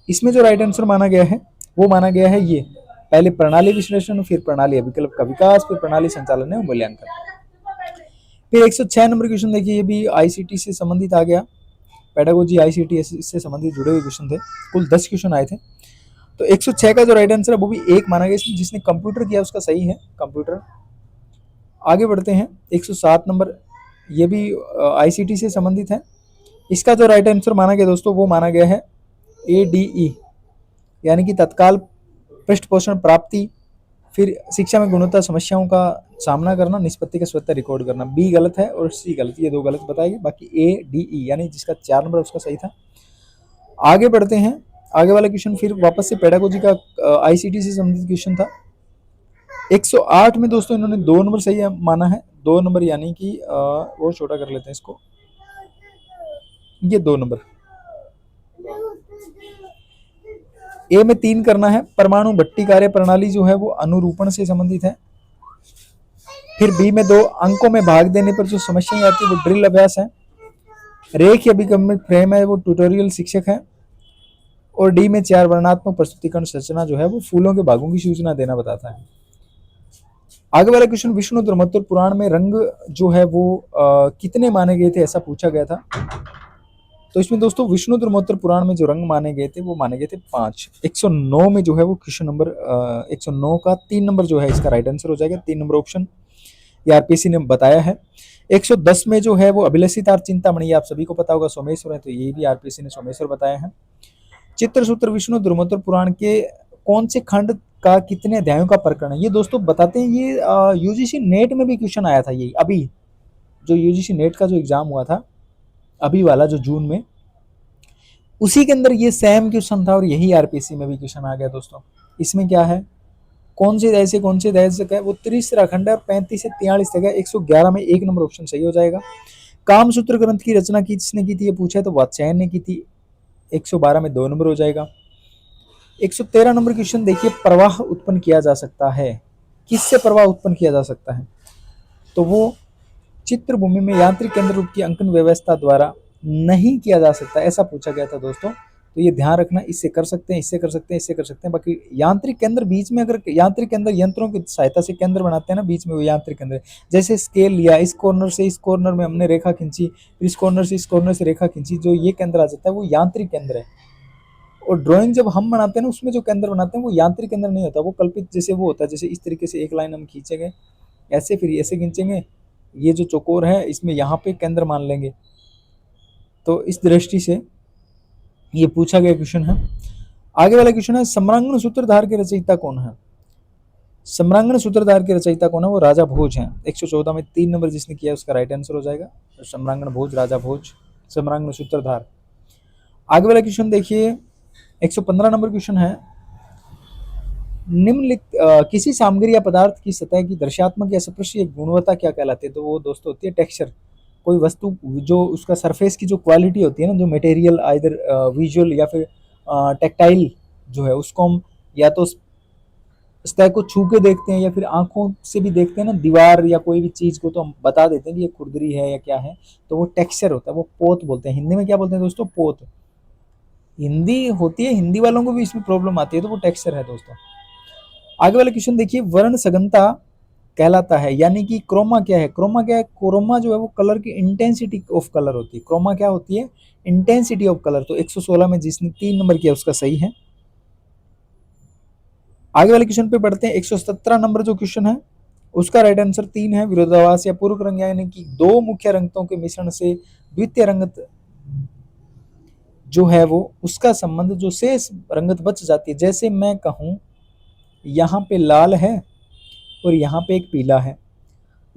इसमें जो राइट आंसर माना गया है वो माना गया है ये, पहले प्रणाली विश्लेषण, फिर प्रणाली अभिकल्प का विकास, फिर प्रणाली संचालन एवं मूल्यांकन। फिर 106 नंबर क्वेश्चन देखिए, ये भी आईसीटी से संबंधित आ गया। पेडागोजी आईसीटी से संबंधित जुड़े हुए क्वेश्चन थे। कुल 10 क्वेश्चन आए थे। तो 106 का जो राइट आंसर है वो भी 1 माना गया। इसमें जिसने कंप्यूटर किया उसका सही है, कंप्यूटर। आगे बढ़ते हैं 107 नंबर, ये भी आईसीटी से संबंधित है। इसका जो राइट आंसर माना गया दोस्तों वो माना गया है ADE यानी कि तत्काल पृष्ठ पोषण प्राप्ति, फिर शिक्षा में गुणवत्ता समस्याओं का सामना करना, निष्पत्ति का स्वतः रिकॉर्ड करना। बी गलत है और सी गलत, ये 2 गलत बताएगी। बाकी ADE यानी जिसका 4 नंबर उसका सही था। आगे बढ़ते हैं। आगे वाला क्वेश्चन फिर वापस से पेडागोजी का आईसीटी से संबंधित क्वेश्चन था। 108 में दोस्तों इन्होंने 2 नंबर सही माना है। 2 नंबर यानी कि और छोटा कर लेते हैं इसको, ये 2 नंबर। ए में 3 करना है। परमाणु भट्टी कार्य प्रणाली जो है वो अनुरूपण से संबंधित है। फिर बी में 2 अंकों में भाग देने पर जो समस्याएं आती है वो ड्रिल अभ्यास है। रेख या अभिगमित फ्रेम है वो ट्यूटोरियल शिक्षक है। और डी में 4 वर्णात्मक प्रस्तुतिकरण संरचना जो है वो फूलों के भागों की सूचना देना बताता है। आगे वाला क्वेश्चन, विष्णु धर्मोत्तर पुराण में रंग जो है वो कितने माने गए थे, ऐसा पूछा गया था। तो इसमें दोस्तों विष्णु धर्मोत्तर पुराण में जो रंग माने गए थे वो माने गए थे 5। 109 में जो है वो क्वेश्चन नंबर 109 का 3 नंबर जो है इसका राइट आंसर हो जाएगा। 3 नंबर ऑप्शन ये आरपीसी ने बताया है। 110 में जो है वो अभिलषितार चिंतामणि, आप सभी को पता होगा सोमेश्वर है, तो ये भी आरपीसी ने सोमेश्वर बताया है। चित्रसूत्र विष्णु धर्मोत्तर पुराण के कौन से खंड का कितने अध्यायों का प्रकरण है, ये दोस्तों बताते हैं। ये यूजीसी नेट में भी क्वेश्चन आया था। ये अभी जो यूजीसी नेट का जो एग्जाम हुआ था अभी वाला, जो जून में, उसी के अंदर ये सेम क्वेश्चन था और यही आरपीसी में भी क्वेश्चन आ गया दोस्तों। इसमें क्या है, कौन से अध्याय से कौन से अध्याय तक है, वो 33 खंड है और 35 से 43 तक है। 111 में 1 नंबर ऑप्शन सही हो जाएगा। कामसूत्र ग्रंथ की रचना किसने की थी, ये पूछा है तो वात्स्यायन ने की थी। 112 में 2 नंबर हो जाएगा। 113 नंबर क्वेश्चन देखिए, प्रवाह उत्पन्न किया जा सकता है, किससे प्रवाह उत्पन्न किया जा सकता है, तो वो चित्रभूमि में यांत्रिक केंद्र रूप की अंकन व्यवस्था द्वारा नहीं किया जा सकता, ऐसा पूछा गया था दोस्तों। तो ये ध्यान रखना, इससे कर सकते हैं, इससे कर सकते हैं, इससे कर सकते हैं। बाकी यांत्रिक केंद्र बीच में, अगर यांत्रिक केंद्र यंत्रों की सहायता से केंद्र बनाते हैं ना बीच में, वो यांत्रिक केंद्र, जैसे स्केल लिया, इस कॉर्नर से इस कॉर्नर में हमने रेखा खींची, फिर इस कॉर्नर से इस कॉर्नर से रेखा खींची, जो ये केंद्र आ जाता है वो यांत्रिक केंद्र है। और ड्राइंग जब हम बनाते हैं ना उसमें जो केंद्र बनाते हैं वो यांत्रिक केंद्र नहीं होता, वो कल्पित जैसे वो होता है। जैसे इस तरीके से एक लाइन हम खींचेंगे ऐसे, फिर ऐसे खींचेंगे, ये जो चौकोर है इसमें यहाँ पे केंद्र मान लेंगे। तो इस दृष्टि से ये पूछा गया क्वेश्चन है। आगे वाला क्वेश्चन है, सम्रांगण सूत्रधार के रचयिता कौन है। सम्रांगण सूत्रधार के रचयिता कौन है? वो राजा भोज हैं। 114 में 3 नंबर जिसने किया उसका राइट आंसर हो जाएगा सम्रांगण भोज, राजा भोज, सम्रांगण सूत्रधार। आगे वाला क्वेश्चन देखिए, 115 नंबर क्वेश्चन है, निम्नलिखित किसी सामग्री या पदार्थ की सतह की दर्शात्मक या स्पर्शीय गुणवत्ता क्या कहलाती है? तो वो दोस्तों होती है टेक्सचर। कोई वस्तु जो उसका सरफेस की जो क्वालिटी होती है ना, जो मटेरियल आइदर विजुअल या फिर टेक्टाइल जो है, उसको हम या तो सतह को छू के देखते हैं या फिर आंखों से भी देखते हैं ना, दीवार या कोई भी चीज को, तो हम बता देते हैं कि ये खुरदरी है या क्या है, तो वो टेक्सचर होता है, वो पोत बोलते हैं। हिंदी में क्या बोलते हैं दोस्तों? पोत। हिंदी होती है, हिंदी वालों को भी इसमें प्रॉब्लम आती है, तो वो टेक्सचर है दोस्तों। आगे वाला क्वेश्चन देखिए, वर्ण सघनता कहलाता है, यानी कि क्रोमा क्या है? क्रोमा क्या है? क्रोमा जो है वो कलर की इंटेंसिटी ऑफ कलर होती है। क्रोमा क्या होती है? Intensity of colour. तो 116 में जिसने 3 नंबर किया उसका सही है। आगे वाले क्वेश्चन पे बढ़ते हैं। 117 नंबर जो क्वेश्चन है उसका राइट आंसर 3 है। विरोधाभास या पूरक रंग, यानी कि दो मुख्य रंगतों के मिश्रण से द्वितीय रंगत जो है वो उसका संबंध जो शेष रंगत बच जाती है। जैसे मैं कहूं यहाँ पे लाल है और यहाँ पे एक पीला है,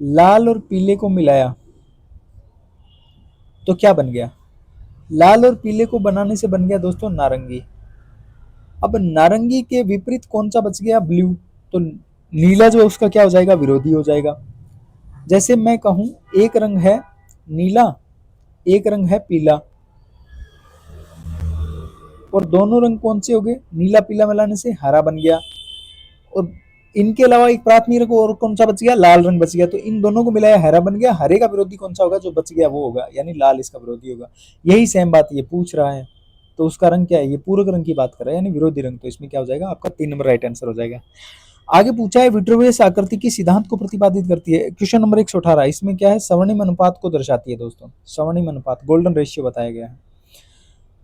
लाल और पीले को मिलाया तो क्या बन गया? लाल और पीले को बनाने से बन गया दोस्तों नारंगी। अब नारंगी के विपरीत कौन सा बच गया? ब्लू। तो नीला जो है उसका क्या हो जाएगा? विरोधी हो जाएगा। जैसे मैं कहूं एक रंग है नीला, एक रंग है पीला, और दोनों रंग कौन से हो गए? नीला पीला मिलाने से हरा बन गया। और इनके अलावा एक प्राथमिक रंग और कौन सा बच गया? लाल रंग बच गया। तो इन दोनों को मिलाया हरा बन गया। हरे का विरोधी कौन सा होगा? जो बच गया वो होगा, यानी लाल इसका विरोधी होगा। यही सेम बात ये पूछ रहा है। तो उसका रंग क्या है? ये पूरक रंग की बात कर रहा है, यानी विरोधी रंग। तो इसमें क्या हो जाएगा? आपका 3 नंबर राइट आंसर हो जाएगा। आगे पूछा है, विट्रोवियस आकृति की सिद्धांत को प्रतिपादित करती है। क्वेश्चन नंबर 118, इसमें क्या है? स्वर्णिम अनुपात को दर्शाती है दोस्तों। स्वर्णिम अनुपात, गोल्डन रेशियो बताया गया है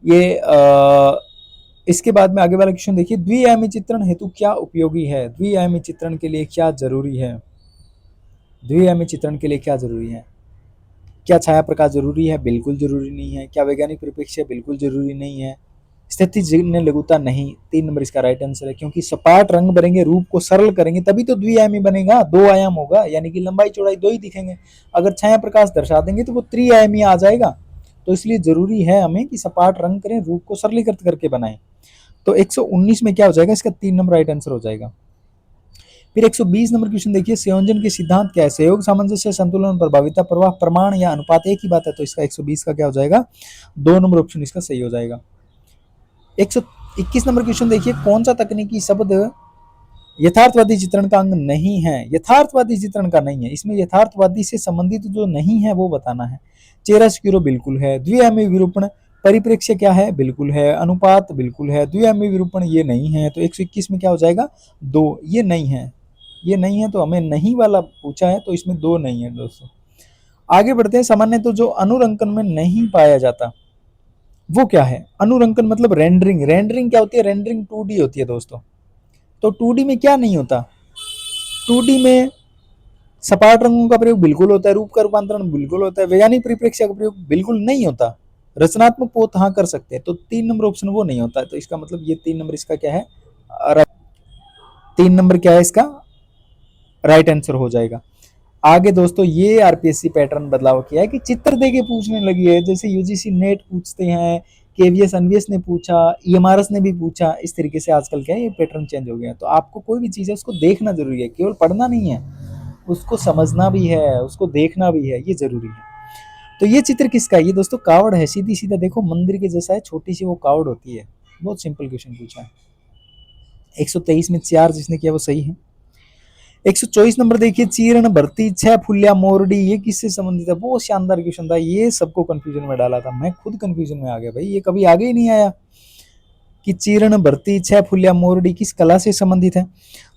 ये। इसके बाद में आगे वाला क्वेश्चन देखिए, द्विआयामी चित्रण हेतु क्या उपयोगी है? द्विआयामी चित्रण के लिए क्या जरूरी है? द्विआयामी चित्रण के लिए क्या जरूरी है? क्या छाया प्रकाश जरूरी है? बिल्कुल जरूरी नहीं है। क्या वैज्ञानिक परिप्रेक्ष्य? बिल्कुल जरूरी नहीं है। स्थितिजन्य लघुता? नहीं। 3 नंबर इसका राइट आंसर है, क्योंकि सपाट रंग भरेंगे, रूप को सरल करेंगे, तभी तो द्विआयामी बनेगा, 2 आयाम होगा, यानी कि लंबाई चौड़ाई 2 ही दिखेंगे। अगर छाया प्रकाश दर्शा देंगे तो वो त्रिआयामी आ जाएगा। तो इसलिए जरूरी है हमें कि सपाट रंग करें, रूप को सरलीकृत करके बनाएं। तो 119 में क्या हो जाएगा? इसका 3 नंबर राइट आंसर हो जाएगा। फिर 120 नंबर क्वेश्चन देखिए, संयोजन के सिद्धांत क्या है? सहयोग, सामंजस्य, संतुलन, प्रभाविता, प्रवाह, प्रमाण या अनुपात एक ही बात है। तो इसका 120 का क्या हो जाएगा? 2 नंबर ऑप्शन इसका सही हो जाएगा। 121 नंबर क्वेश्चन देखिए, कौन सा तकनीकी शब्द यथार्थवादी चित्रण का अंग नहीं है? यथार्थवादी चित्रण का नहीं है, इसमें यथार्थवादी से संबंधित जो नहीं है वो बताना है। चेहरा स्क्यूरो बिल्कुल है। द्विआयामी विरूपण परिप्रेक्ष्य क्या है? बिल्कुल है। अनुपात बिल्कुल है। द्विआयामी विरूपण ये नहीं है। तो 121 में क्या हो जाएगा? 2। ये नहीं है, ये नहीं है, तो हमें नहीं वाला पूछा है, तो इसमें 2 नहीं है दोस्तों। आगे बढ़ते हैं। सामान्य तो जो अनुरंकन में नहीं पाया जाता वो क्या है? अनुरंकन मतलब रेंडरिंग। रेंडरिंग क्या होती है? रेंडरिंग 2D होती है दोस्तों। तो 2D में क्या नहीं होता? 2D में सपाट रंगों का प्रयोग बिल्कुल होता है, रूप का रूपांतरण बिल्कुल होता है, वैज्ञानिक परिप्रेक्ष्य का प्रयोग बिल्कुल नहीं होता। रचनात्मक पोत हाँ कर सकते हैं। तो 3 नंबर ऑप्शन वो नहीं होता है। तो इसका मतलब ये 3 नंबर इसका क्या है? 3 नंबर क्या है इसका? राइट आंसर हो जाएगा। आगे दोस्तों ये आरपीएससी पैटर्न बदलाव किया है कि चित्र देके पूछने लगी है। जैसे यूजीसी नेट पूछते हैं, केवीएस एनवीएस ने पूछा, ईएमआरएस ने भी पूछा, इस तरीके से आजकल क्या है ये पैटर्न चेंज हो गया है। तो आपको कोई भी चीज है उसको देखना जरूरी है, केवल पढ़ना नहीं है, उसको समझना भी है, उसको देखना भी है, ये जरूरी है। तो ये चित्र किसका है? ये दोस्तों कावड़ है। सीधी सीधा देखो, मंदिर के जैसा है, छोटी सी वो कावड़ होती है। बहुत सिंपल क्वेश्चन पूछा है। 123 में 4 जिसने किया वो सही है। 124 नंबर देखिए, चीर्ण भरती 6 फुलिया मोरडी, ये किससे संबंधित है? बहुत शानदार क्वेश्चन था, ये सबको कंफ्यूजन में डाला था। मैं खुद कंफ्यूजन में आ गया भाई, ये कभी आगे ही नहीं आया कि चीर्ण भरती 6 फुलिया मोरडी किस कला से संबंधित है।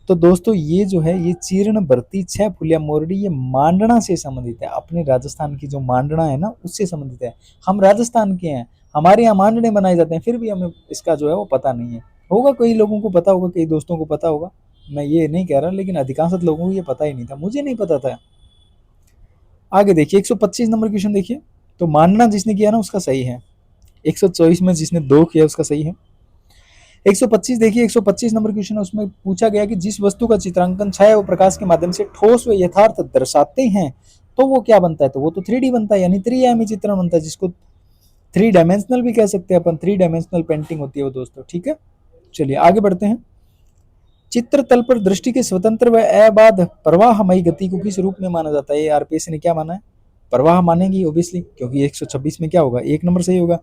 तो दोस्तों ये जो है, ये चीर्ण भरती 6 फुलिया मोरडी, ये मांडना से संबंधित है। अपने राजस्थान की जो मांडना है ना, उससे संबंधित है। हम राजस्थान के हैं, हमारे यहाँ मांडने बनाए जाते हैं, फिर भी हमें इसका जो है वो पता नहीं है। होगा कई लोगों को पता होगा, कई दोस्तों को पता होगा, मैं ये नहीं कह रहा, लेकिन अधिकांश लोगों को ये पता ही नहीं था, मुझे नहीं पता था। आगे देखिए 125 नंबर क्वेश्चन देखिए, तो मानना जिसने किया ना उसका सही है। 124 में जिसने 2 किया उसका सही है। 125 देखिए, 125 नंबर क्वेश्चन है, उसमें पूछा गया कि जिस वस्तु का चित्रांकन छाया व प्रकाश के माध्यम से ठोस व यथार्थ दर्शाते हैं तो वो क्या बनता है, तो वो तो 3D बनता है, यानी त्रिआयामी चित्रण बनता है, जिसको 3 डायमेंशनल भी कह सकते हैं अपन, 3 डायमेंशनल पेंटिंग होती है वो दोस्तों। ठीक है, चलिए आगे बढ़ते हैं। चित्र तल पर दृष्टि के स्वतंत्र व अबाध प्रवाहमयी गति को किस रूप में माना जाता है? आरपीएससी ने क्या माना है? प्रवाह मानेगी ऑब्वियसली, क्योंकि 126 में क्या होगा, एक नंबर सही होगा।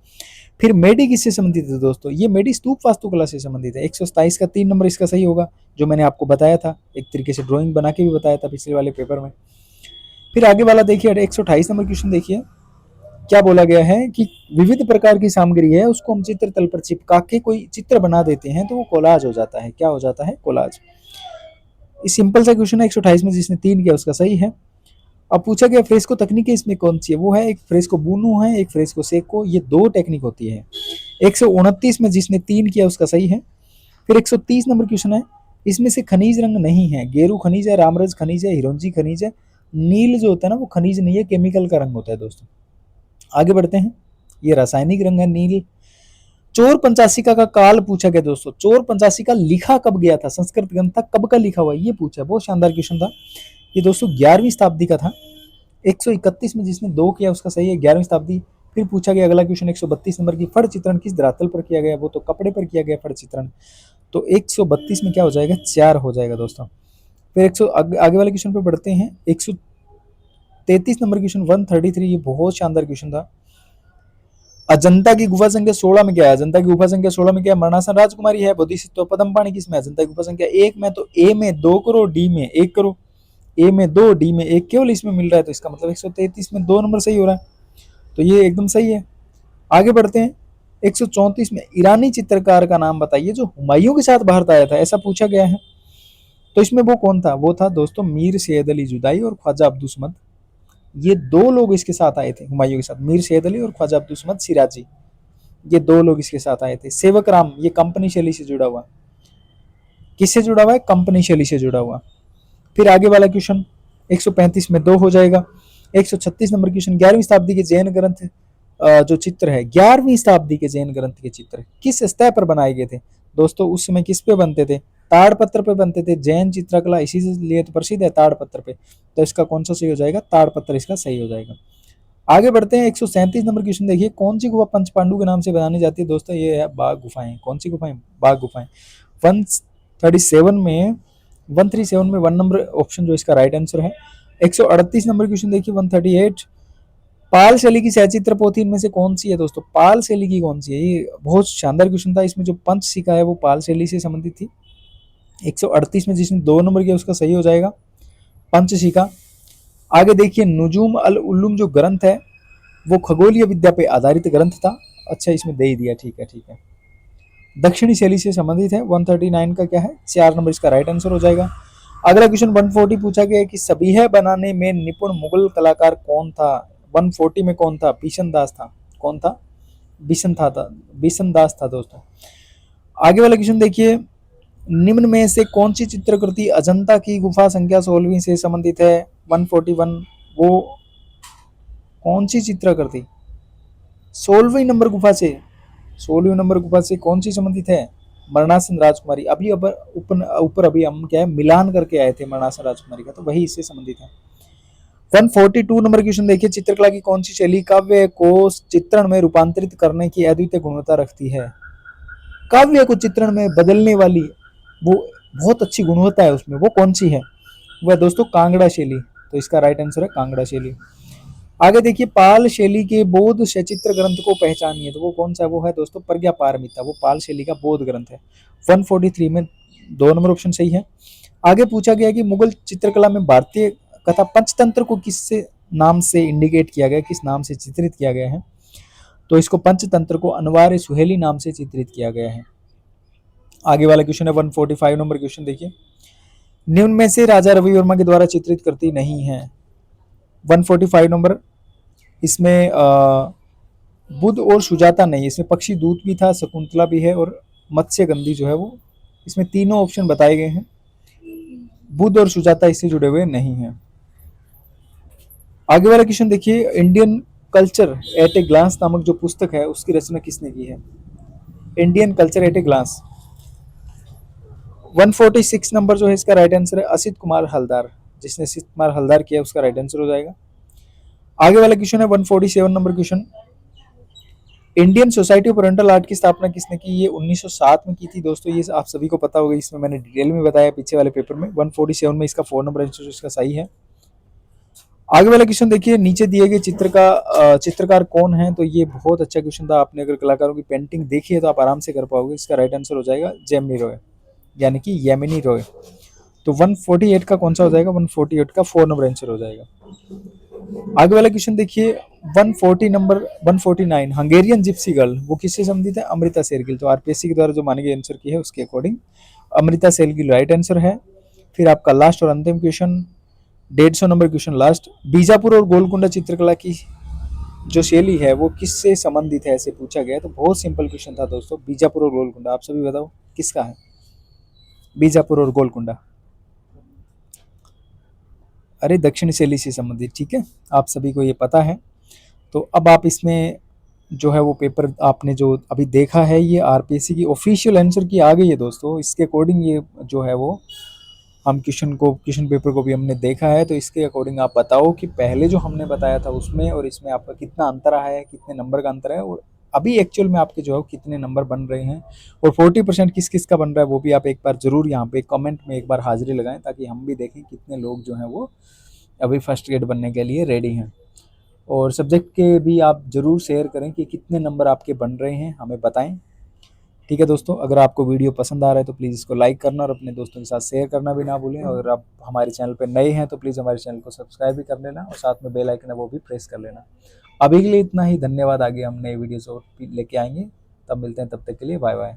फिर मेडी किससे संबंधित है दोस्तों? ये मेडी स्तूप वास्तुकला से संबंधित है। 127 का 3 नंबर इसका सही होगा, जो मैंने आपको बताया था, एक तरीके से ड्राइंग बना के भी बताया था पिछले वाले पेपर में। फिर आगे वाला देखिए, 128 नंबर क्वेश्चन देखिए, क्या बोला गया है कि विविध प्रकार की सामग्री है, उसको हम चित्र तल पर चिपका के कोई चित्र बना देते हैं तो वो कोलाज हो जाता है। क्या हो जाता है? कोलाज। इस सिंपल सा क्वेश्चन है 128 में, जिसने 3 किया उसका सही है। अब पूछा गया फ्रेस्को तकनीक है, इसमें कौन सी है? वो है एक फ्रेस्को बुनो है, एक फ्रेस्को सेको, ये 2 टेक्निक होती है। 129 में जिसने 3 किया उसका सही है। फिर 130 नंबर क्वेश्चन है, इसमें से खनिज रंग नहीं है। गेरू खनिज है, रामरज खनिज है, हिरोंजी खनिज है, नील जो होता है ना वो खनिज नहीं है, केमिकल का रंग होता है दोस्तों। आगे बढ़ते हैं, ये रासायनिक रंग है नील। चोर पंचाशिका का काल पूछा गया दोस्तों। चोर पंचाशिका लिखा कब गया था? संस्कृत ग्रंथ था, कब का लिखा हुआ है ये पूछा, बहुत शानदार क्वेश्चन था ये दोस्तों। 11वीं शताब्दी का था। 131 में जिसने 2 किया उसका सही है, 11वीं शताब्दी। फिर पूछा गया अगला क्वेश्चन 132 नंबर की, फड़ चित्रण किस धरातल पर किया गया? वो तो कपड़े पर किया गया फड़ चित्रण। तो 132 में क्या हो जाएगा? 4 हो जाएगा दोस्तों। फिर 100 आगे वाले क्वेश्चन पे बढ़ते हैं। 133 नंबर क्वेश्चन 133, ये बहुत शानदार क्वेश्चन था। अजंता की गुफा संख्या 16 में क्या है? अजंता की गुफा संख्या 16 में क्या है? मरणासन राजकुमारी है। बोधिसत्व पद्मपाणि किसमें? अजंता की गुफा संख्या 1 में। तो ए में 2 करो, डी में 1 करो, ए में 2, डी में 1 केवल इसमें मिल रहा है, तो इसका मतलब 133 में 2 नंबर सही हो रहा है, तो ये एकदम सही है। आगे बढ़ते हैं। 134 में ईरानी चित्रकार का नाम बताइए जो हुमायूं के साथ भारत आया था, ऐसा पूछा गया है। तो इसमें वो कौन था? वो था दोस्तों मीर सैयद अली जुदाई और ख्वाजा अब्दुस्समद। ये 2 लोग इसके साथ आए थे हुमायूं के साथ, मीर सैयद अली और ख्वाजा अब्दुस्समद सिराजी, ये 2 लोग इसके साथ आए थे। सेवक राम, ये कंपनी शैली से जुड़ा हुआ, किससे जुड़ा हुआ है? कंपनी शैली से जुड़ा हुआ। फिर आगे वाला क्वेश्चन 135 में 2 हो जाएगा। 136 नंबर क्वेश्चन, 11वीं शताब्दी के जैन ग्रंथ जो चित्र है, 11वीं शताब्दी के जैन ग्रंथ के चित्र किस सतह पर बनाए गए थे? दोस्तों उस समय किस पे बनते थे? ताड़पत्र पे बनते थे। जैन चित्रकला इसीलिए तो प्रसिद्ध है, ताड़पत्र पे। तो इसका कौन सा सही हो जाएगा? ताड़पत्र इसका सही हो जाएगा। आगे बढ़ते हैं। 137 नंबर क्वेश्चन देखिए, कौन सी गुफा पंच पांडु के नाम से बनानी जाती है? दोस्तों ये है बाघ गुफाएं। कौन सी गुफाएं? बाघ गुफाएं। 137 में 137 में 1 नंबर ऑप्शन जो इसका राइट आंसर है। 138 नंबर क्वेश्चन देखिए 138, पाल शैली की सचित्र पोथी इनमें से कौन सी है? दोस्तों पाल शैली की कौन सी है? ये बहुत शानदार क्वेश्चन था, इसमें जो पंचशिखा है वो पाल शैली से संबंधित थी। 138 में जिसने 2 नंबर किया उसका सही हो जाएगा, पंचशिखा। आगे देखिए, नुजूम अल उल्लूम जो ग्रंथ है वो खगोलीय विद्या पे आधारित ग्रंथ था। अच्छा इसमें दे ही दिया, ठीक है ठीक है। दक्षिणी शैली से संबंधित है। 139 का क्या है? 4 नंबर इसका राइट आंसर हो जाएगा। अगला क्वेश्चन 140 पूछा गया कि सबीह बनाने में निपुण मुगल कलाकार कौन था? 140 में कौन था? बिशन दास था। कौन था? बिशन दास था दोस्तों। आगे वाला क्वेश्चन देखिए, निम्न में से कौन सी चित्रकृति अजंता की गुफा संख्या 16वीं से संबंधित है? 141, वो कौन सी चित्रकृति 16वीं नंबर गुफा से, 16वीं नंबर गुफा से कौन सी संबंधित है? मरणासन राजकुमारी। अभी ऊपर अभी हम क्या है मिलान करके आए थे मरणासन राजकुमारी का, तो वही इससे संबंधित है। 142 नंबर क्वेश्चन देखिए, चित्रकला की कौन सी शैली काव्य को चित्रण में रूपांतरित करने की अद्वितीय गुणवत्ता रखती है? काव्य को चित्रण में बदलने वाली वो बहुत अच्छी गुणवत्ता है उसमें, वो कौन सी है? वह दोस्तों कांगड़ा शैली। तो इसका राइट आंसर है कांगड़ा शैली। आगे देखिए, पाल शैली के बोध सचित्र ग्रंथ को पहचानिए, तो वो कौन सा? वो है दोस्तों प्रज्ञा पारमिता, वो पाल शैली का बोध ग्रंथ है। 143 में 2 नंबर ऑप्शन सही है। आगे पूछा गया कि मुगल चित्रकला में भारतीय कथा पंचतंत्र को किस नाम से इंडिकेट किया गया, किस नाम से चित्रित किया गया है? तो इसको पंचतंत्र को अनवार सुहेली नाम से चित्रित किया गया है। आगे वाला क्वेश्चन है 145 नंबर क्वेश्चन देखिए, निम्न में से राजा रवि वर्मा के द्वारा चित्रित करती नहीं है। 145 नंबर, इसमें बुध और सुजाता नहीं, इसमें पक्षी दूत भी था, शकुंतला भी है और मत्स्य गंधी जो है वो, इसमें तीनों ऑप्शन बताए गए हैं, बुध और सुजाता इससे जुड़े हुए नहीं हैं। आगे वाला क्वेश्चन देखिए, Indian culture at a glance नामक जो पुस्तक है उसकी रचना किसने की है? Indian culture at a glance, 146 number जो है इसका राइट आंसर है असित कुमार हलदार, जिसने असित कुमार हलदार किया उसका राइट आंसर हो जाएगा। आगे वाला क्वेश्चन है 147 number question, Indian society of oriental art की स्थापना किसने की? ये 1907 में की थी दोस्तों, ये आप सभी को पता होगा, इसमें मैंने डिटेल में बताया पीछे वाले पेपर में। 147 में इसका 4 नंबर आंसर इसका सही है। आगे वाला क्वेश्चन देखिए, नीचे दिए गए चित्र का चित्रकार कौन है? तो ये बहुत अच्छा क्वेश्चन था, आपने अगर कलाकारों की पेंटिंग देखी है तो आप आराम से कर पाओगे। इसका राइट आंसर हो जाएगा जेमिनी रॉय, यानी कि यामिनी रॉय। तो 148 का कौन सा हो जाएगा? 148 का 4 नंबर आंसर हो जाएगा। आगे वाला क्वेश्चन देखिए 140 नंबर 149, हंगेरियन जिप्सी गर्ल वो किससे संबंधित है? अमृता शेरगिल। तो आरपीएससी के द्वारा जो माने गए आंसर की है उसके according Amrita Shergil right answer है। फिर आपका लास्ट और अंतिम question 150 number question last, Bijapur और गोलकुंडा चित्रकला की जो शैली है वो किससे संबंधित है, ऐसे पूछा गया। तो बहुत सिंपल क्वेश्चन था दोस्तों, बीजापुर और गोलकुंडा, आप सभी बताओ किसका है बीजापुर और गोलकुंडा? अरे दक्षिण शैली से संबंधित, ठीक है, आप सभी को ये पता है। तो अब आप इसमें जो है वो पेपर आपने जो अभी देखा है ये आरपीएससी की ऑफिशियल आंसर की आ गई है दोस्तों। इसके अकॉर्डिंग ये जो है वो हम क्वेश्चन पेपर को भी हमने देखा है। तो इसके अकॉर्डिंग आप बताओ कि पहले जो हमने बताया था उसमें और इसमें आपका कितना अंतर आया है, कितने नंबर का अंतर है, और अभी एक्चुअल में आपके जो है कितने नंबर बन रहे हैं, और 40% किस किस का बन रहा है वो भी आप एक बार जरूर यहाँ पे कमेंट में एक बार हाजिरी लगाएं, ताकि हम भी देखें कितने लोग जो हैं वो अभी फर्स्ट ग्रेड बनने के लिए रेडी हैं। और सब्जेक्ट के भी आप ज़रूर शेयर करें कि कितने नंबर आपके बन रहे हैं, हमें बताएं। ठीक है दोस्तों, अगर आपको वीडियो पसंद आ रहा है तो प्लीज़ इसको लाइक करना और अपने दोस्तों के साथ शेयर करना भी ना भूलें। और अगर आप हमारे चैनल पर नए हैं तो प्लीज़ हमारे चैनल को सब्सक्राइब भी कर लेना और साथ में बेल आइकन है वो भी प्रेस कर लेना। अभी के लिए इतना ही, धन्यवाद। आगे हम नए वीडियोज़ और लेके आएंगे, तब मिलते हैं, तब तक के लिए बाय बाय।